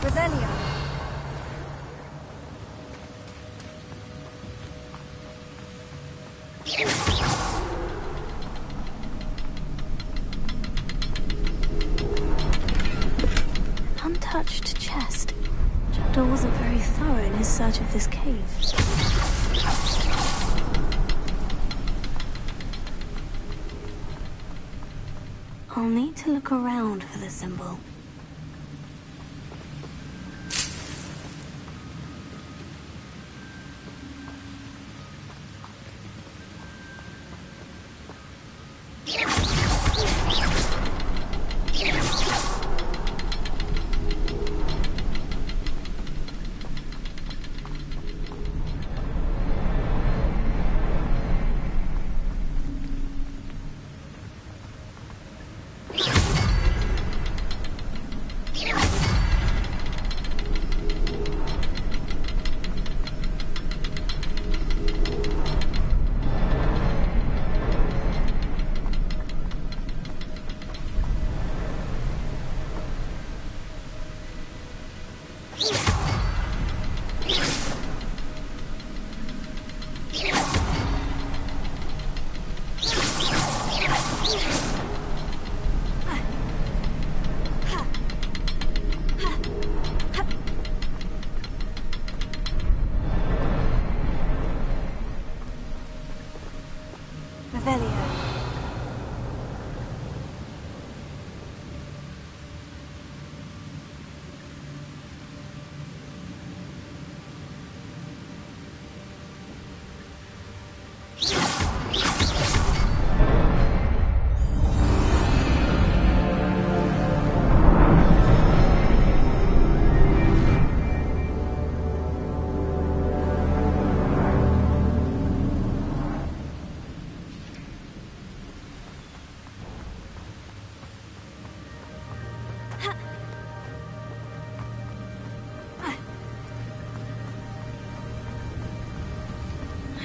Revelio. Untouched chest. Jackdaw wasn't very thorough in his search of this cave. I'll need to look around for the symbol.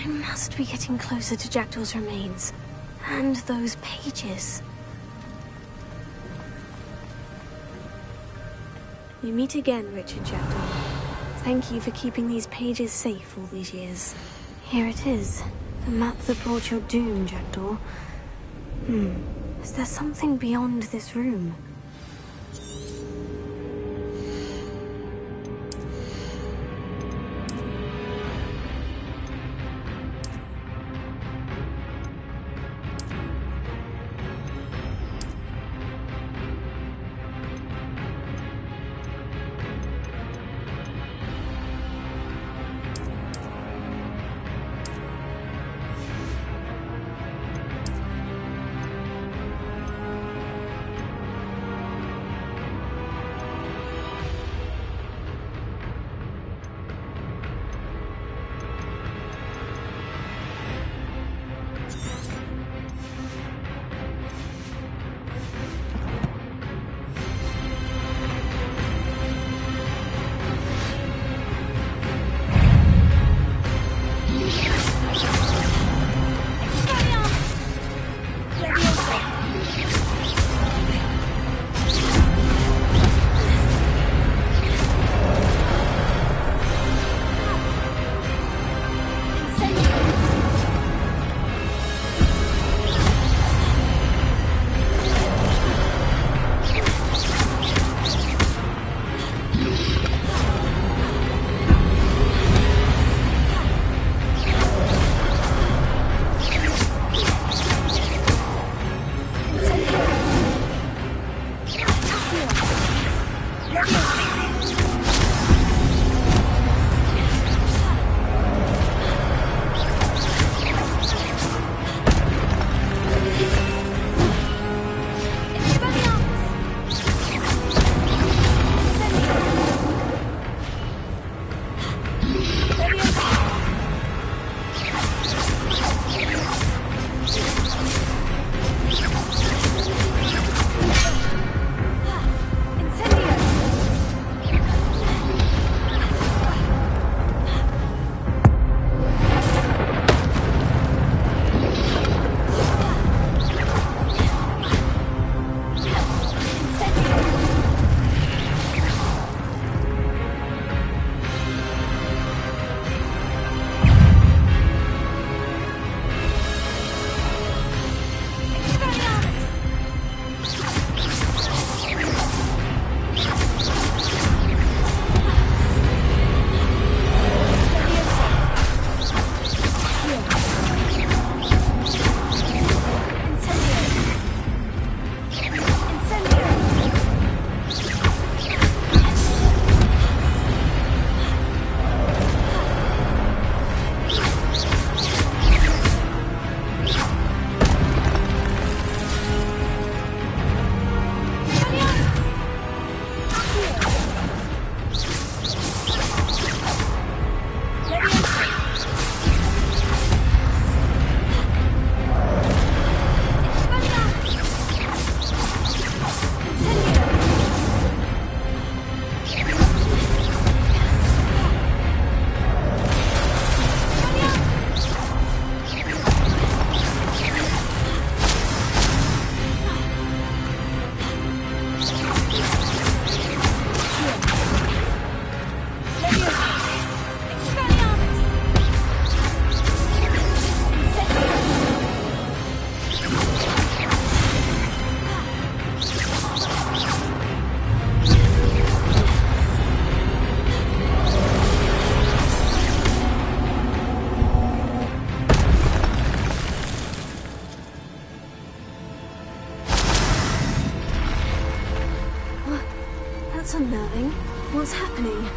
I must be getting closer to Jackdaw's remains. And those pages. We meet again, Richard Jackdaw. Thank you for keeping these pages safe all these years. Here it is. The map that brought your doom, Jackdaw. Is there something beyond this room? That's unnerving. What's happening?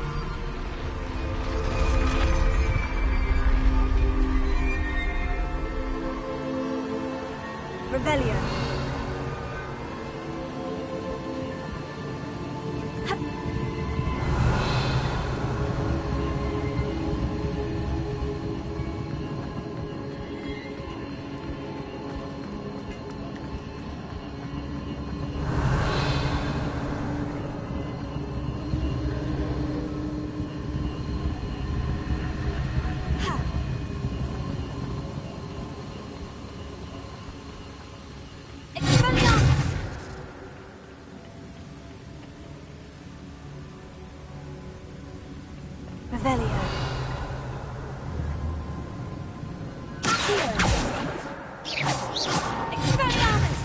Rebellion. Revelio. Expelliarmus!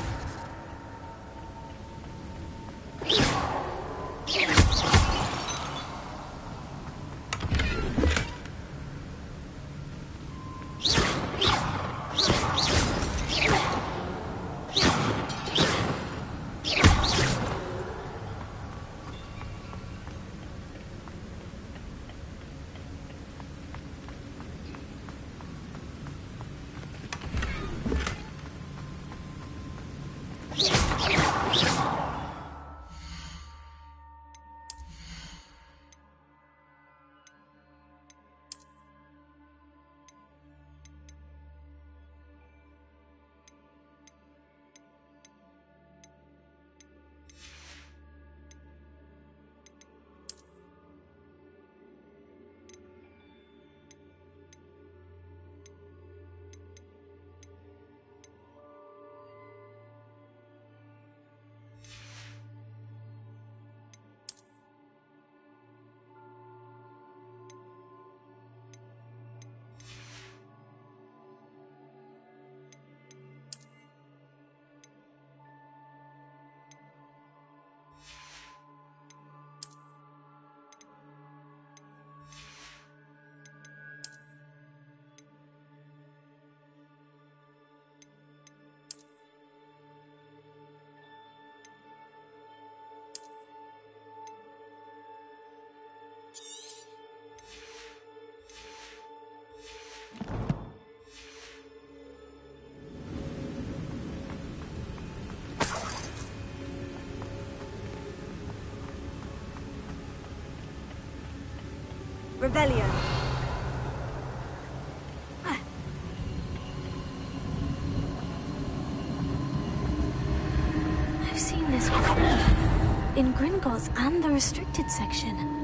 Revelio. I've seen this before. In Gringotts and the restricted section.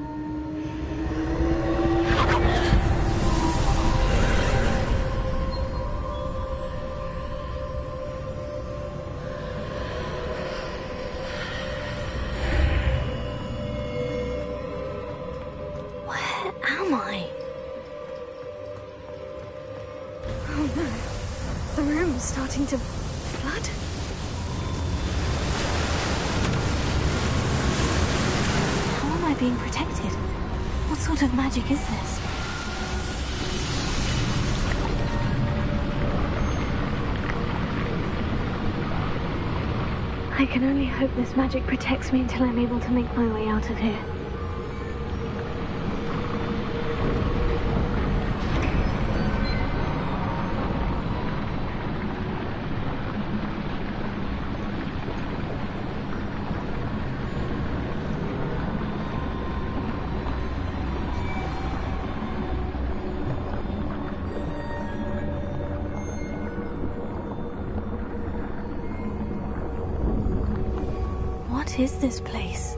Starting to flood? How am I being protected? What sort of magic is this? I can only hope this magic protects me until I'm able to make my way out of here. What is this place?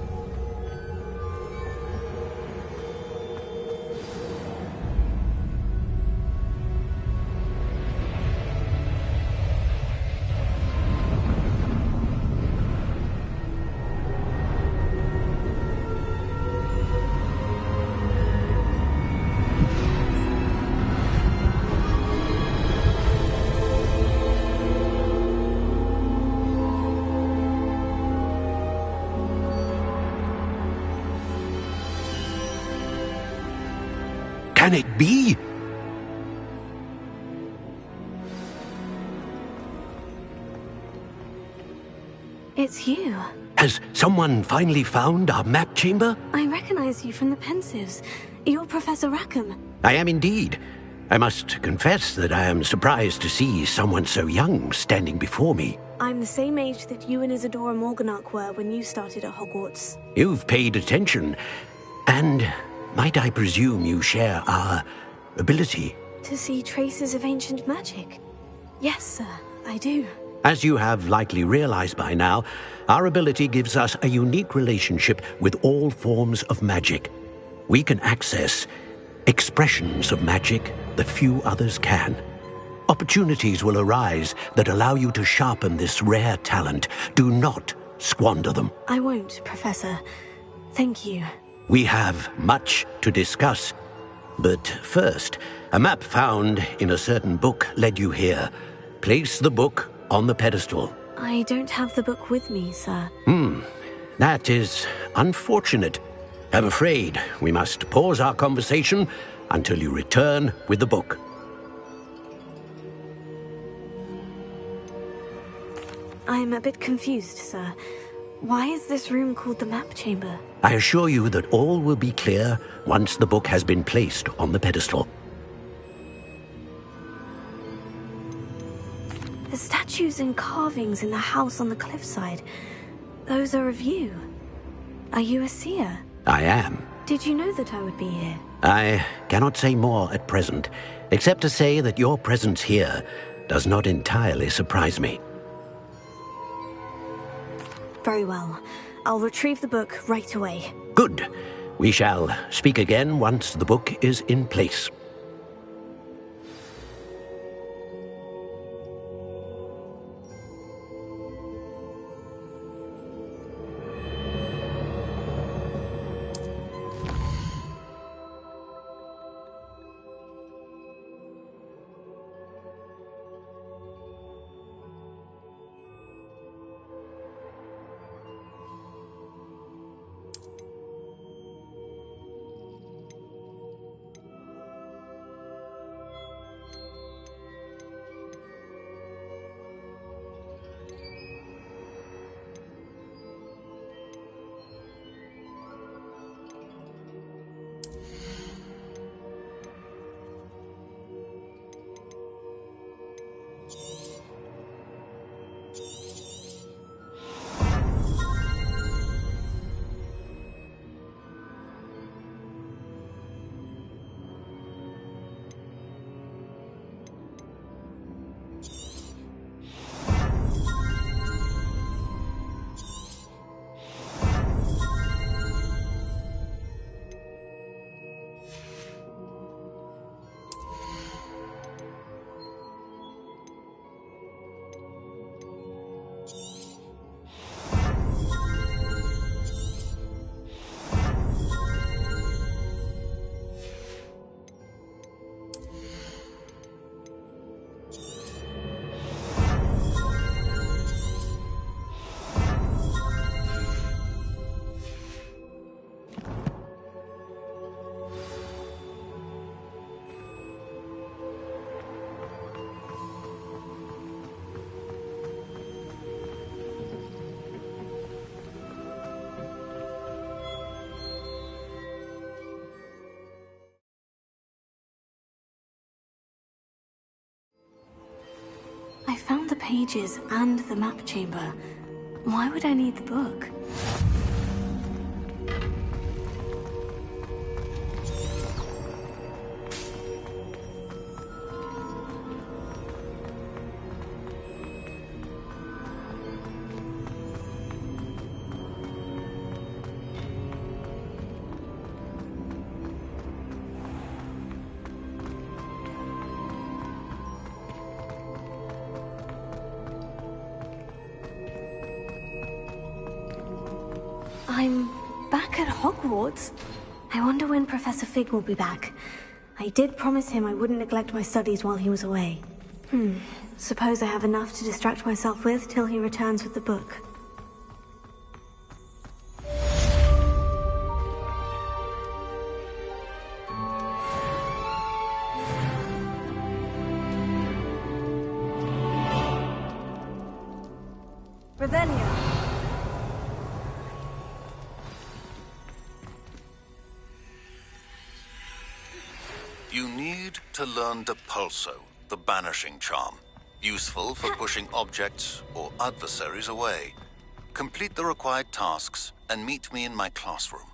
Can it be?
It's you.
Has someone finally found our map chamber?
I recognize you from the Pensives. You're Professor Rackham.
I am indeed. I must confess that I am surprised to see someone so young standing before me.
I'm the same age that you and Isadora Morganach were when you started at Hogwarts.
You've paid attention, and might I presume you share our ability?
To see traces of ancient magic? Yes, sir, I do.
As you have likely realized by now, our ability gives us a unique relationship with all forms of magic. We can access expressions of magic that few others can. Opportunities will arise that allow you to sharpen this rare talent. Do not squander them.
I won't, Professor. Thank you.
We have much to discuss. But first, a map found in a certain book led you here. Place the book on the pedestal.
I don't have the book with me, sir.
That is unfortunate. I'm afraid we must pause our conversation until you return with the book.
I'm a bit confused, sir. Why is this room called the map chamber?
I assure you that all will be clear once the book has been placed on the pedestal.
The statues and carvings in the house on the cliffside, those are of you. Are you a seer?
I am.
Did you know that I would be here?
I cannot say more at present, except to say that your presence here does not entirely surprise me.
Very well. I'll retrieve the book right away.
Good. We shall speak again once the book is in place.
I found the pages and the map chamber. Why would I need the book? I'm back at Hogwarts. I wonder when Professor Fig will be back. I did promise him I wouldn't neglect my studies while he was away. Suppose I have enough to distract myself with till he returns with the book. Revelio.
You need to learn Depulso, the banishing charm. Useful for pushing objects or adversaries away. Complete the required tasks and meet me in my classroom.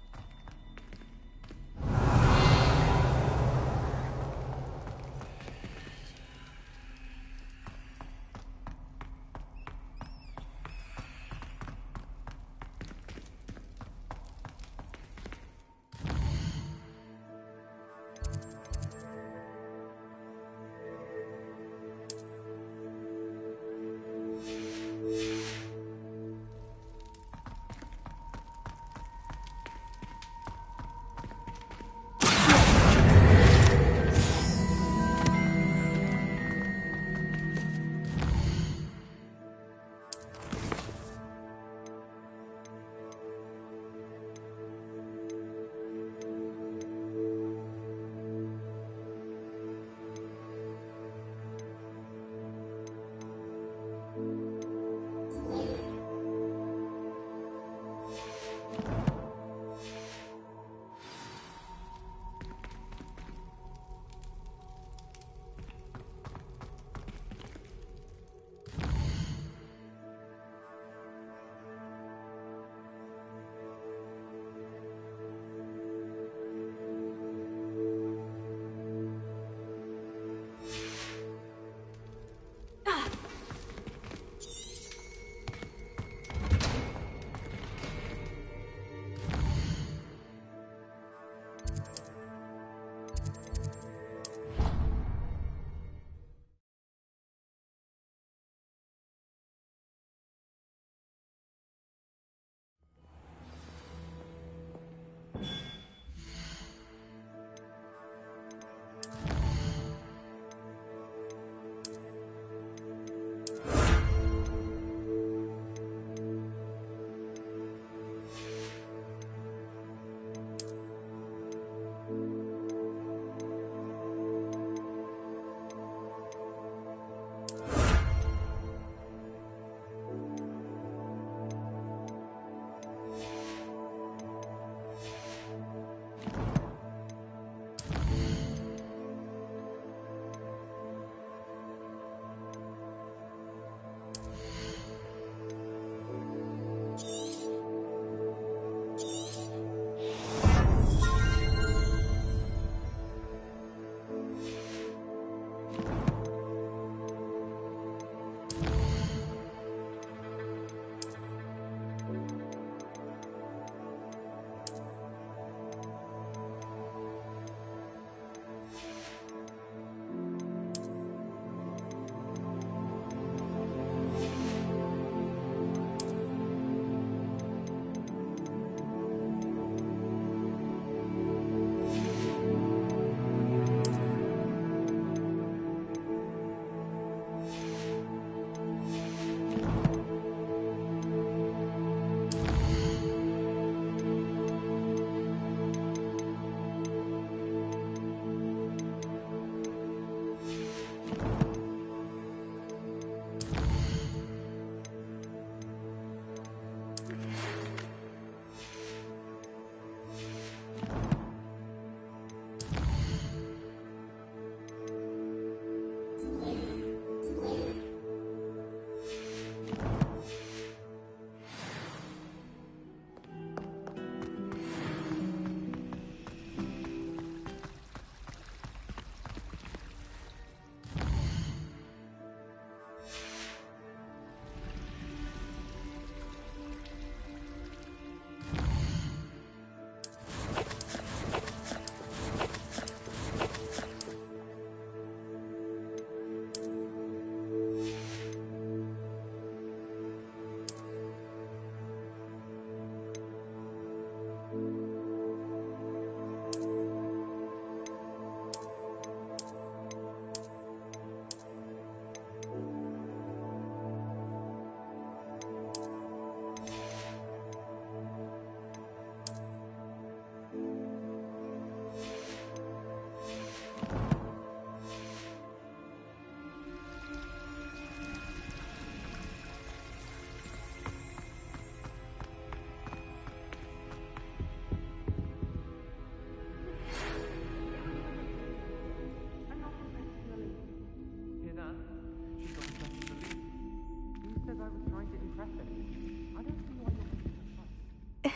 trying to impress him. I don't see why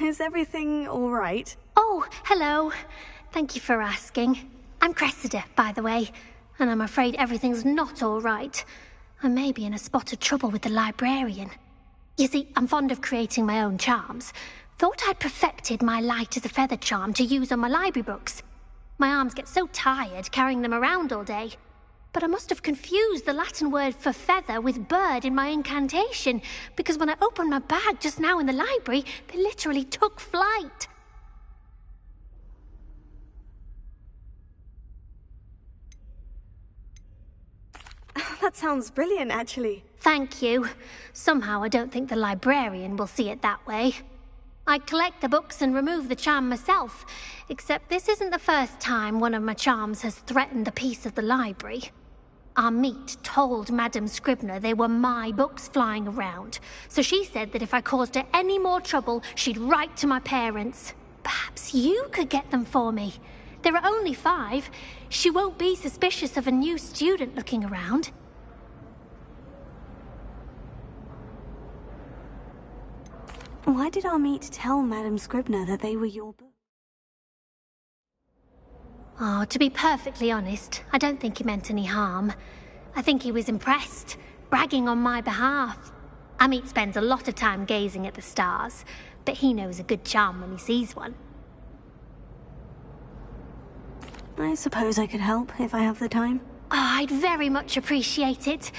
you're...
Is everything all right?
Oh, hello. Thank you for asking. I'm Cressida, by the way, and I'm afraid everything's not all right. I may be in a spot of trouble with the librarian. You see, I'm fond of creating my own charms. Thought I'd perfected my light as a feather charm to use on my library books. My arms get so tired carrying them around all day. But I must have confused the Latin word for feather with bird in my incantation, because when I opened my bag just now in the library, they literally took flight.
That sounds brilliant, actually.
Thank you. Somehow I don't think the librarian will see it that way. I collect the books and remove the charm myself, except this isn't the first time one of my charms has threatened the peace of the library. Our meet told Madame Scribner they were my books flying around, so she said that if I caused her any more trouble, she'd write to my parents. Perhaps you could get them for me. There are only 5. She won't be suspicious of a new student looking around.
Why did Amit tell Madame Scribner that they were your books?
Oh, to be perfectly honest, I don't think he meant any harm. I think he was impressed, bragging on my behalf. Amit spends a lot of time gazing at the stars, but he knows a good charm when he sees one.
I suppose I could help if I have the time.
Oh, I'd very much appreciate it.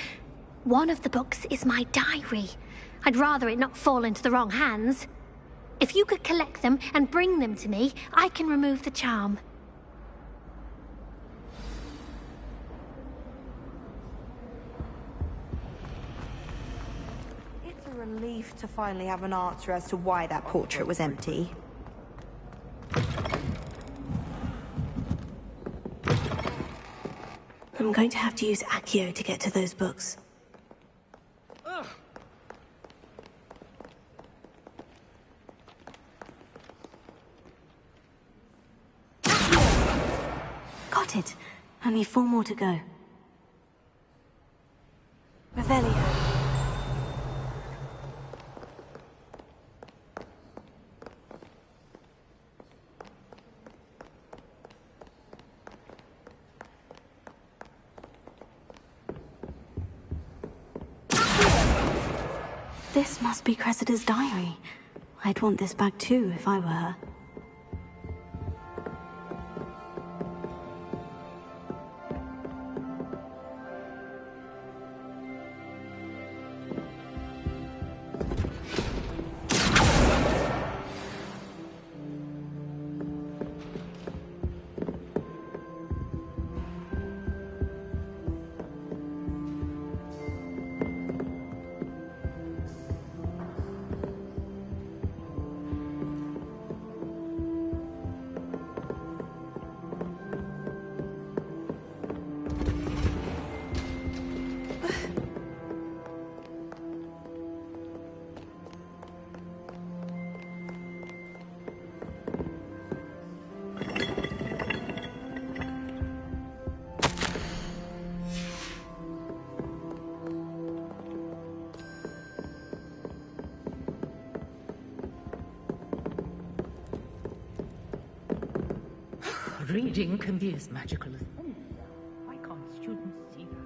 One of the books is my diary. I'd rather it not fall into the wrong hands. If you could collect them and bring them to me, I can remove the charm.
It's a relief to finally have an answer as to why that portrait was empty.
I'm going to have to use Accio to get to those books. Got it. Only 4 more to go. Revelio. This must be Cressida's diary. I'd want this back too if I were her.
Reading can be as magical as anything. Why can't students see that?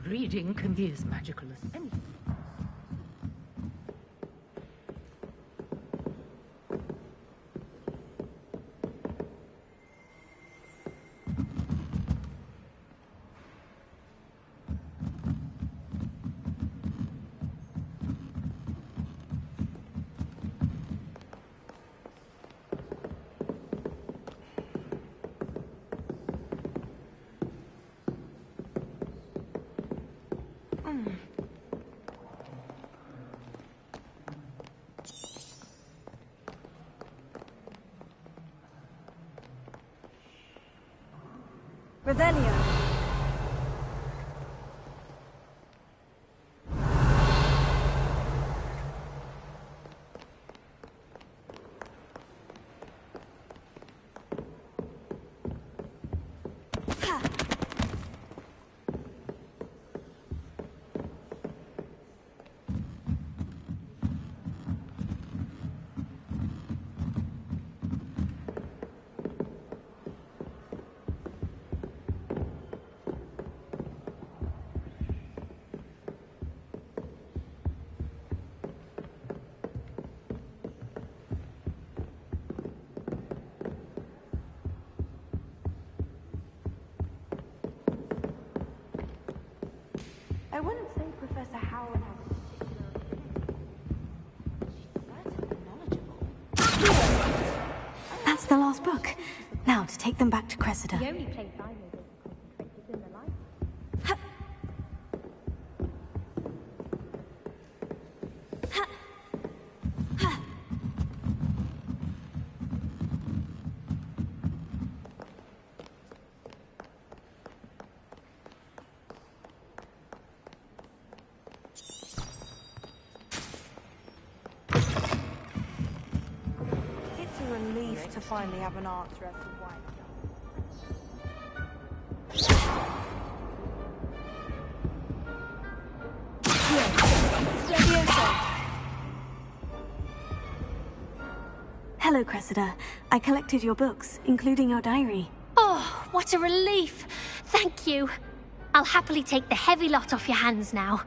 Reading can be as magical as anything.
Revelio.
I wouldn't say Professor Howard has a particular opinion. She's certainly knowledgeable.
That's the last book. Now to take them back to Cressida.
The only place I know that's concentrated in the light.
It's a relief to finally have an answer as to why.
Hello, Cressida. I collected your books, including your diary.
Oh, what a relief! Thank you. I'll happily take the heavy lot off your hands now.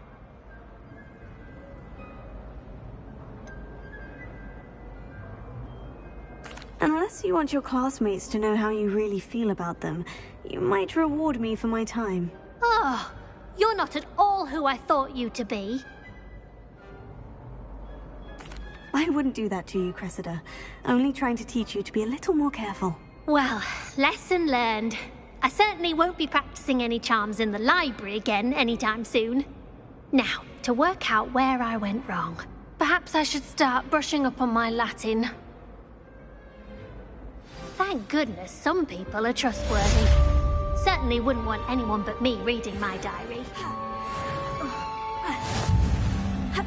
Unless you want your classmates to know how you really feel about them, you might reward me for my time.
Oh, you're not at all who I thought you to be.
I wouldn't do that to you, Cressida. Only trying to teach you to be a little more careful.
Well, lesson learned. I certainly won't be practicing any charms in the library again anytime soon. Now, to work out where I went wrong. Perhaps I should start brushing up on my Latin. Thank goodness some people are trustworthy. Certainly wouldn't want anyone but me reading my diary.
I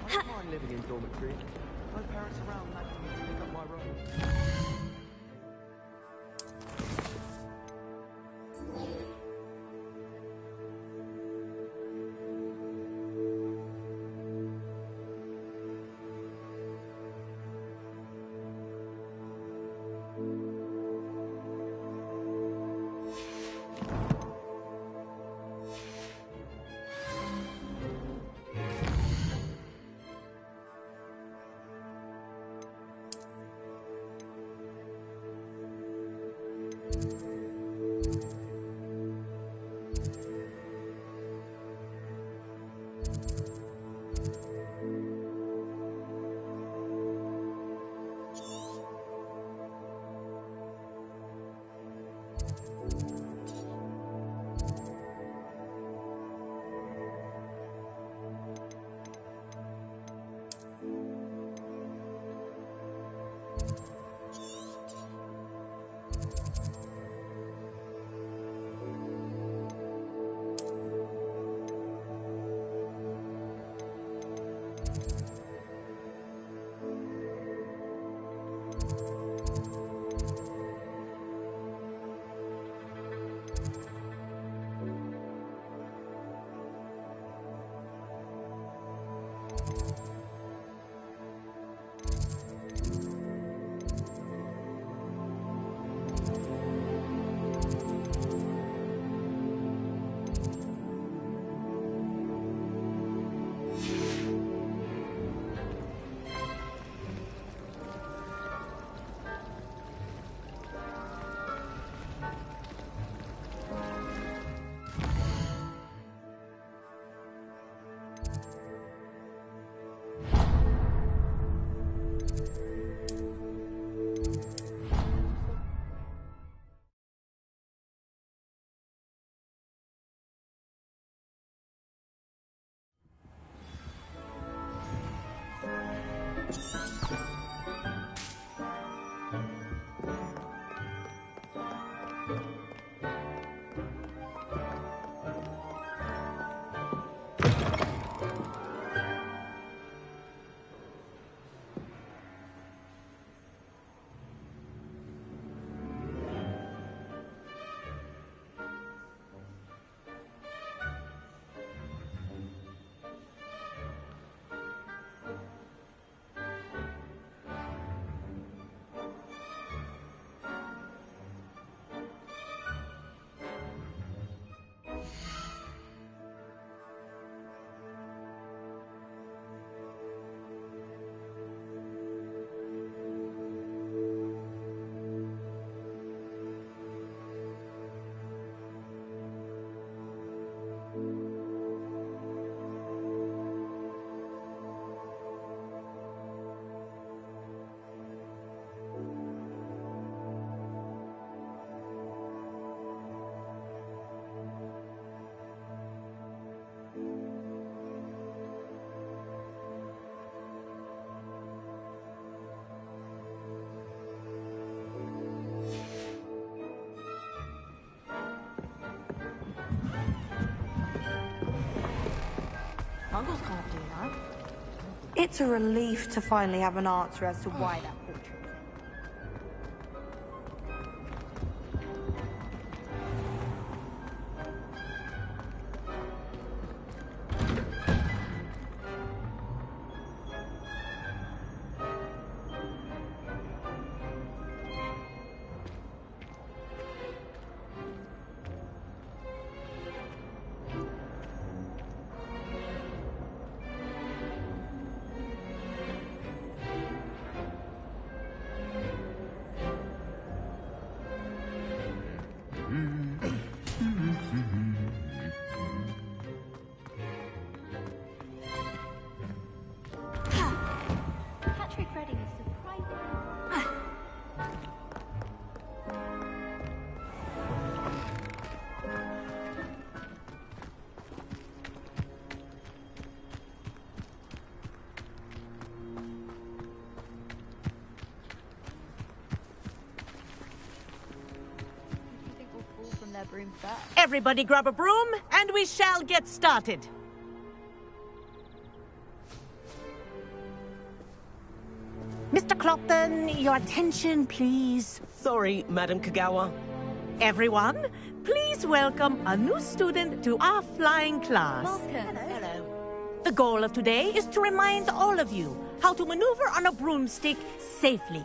don't mind living in dormitory. No parents around nagging me to pick up my role.
It's a relief to finally have an answer as to why that portrait was
Patrick Redding is surprising.
Everybody grab a broom, and we shall get started. Mr. Clopton, your attention, please.
Sorry, Madam Kagawa.
Everyone, please welcome a new student to our flying class.
Hello.
The goal of today is to remind all of you how to maneuver on a broomstick safely,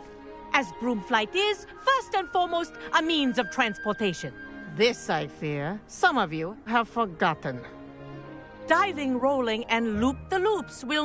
as broom flight is, first and foremost, a means of transportation. This, I fear, some of you have forgotten. Diving, rolling, and loop-the-loops will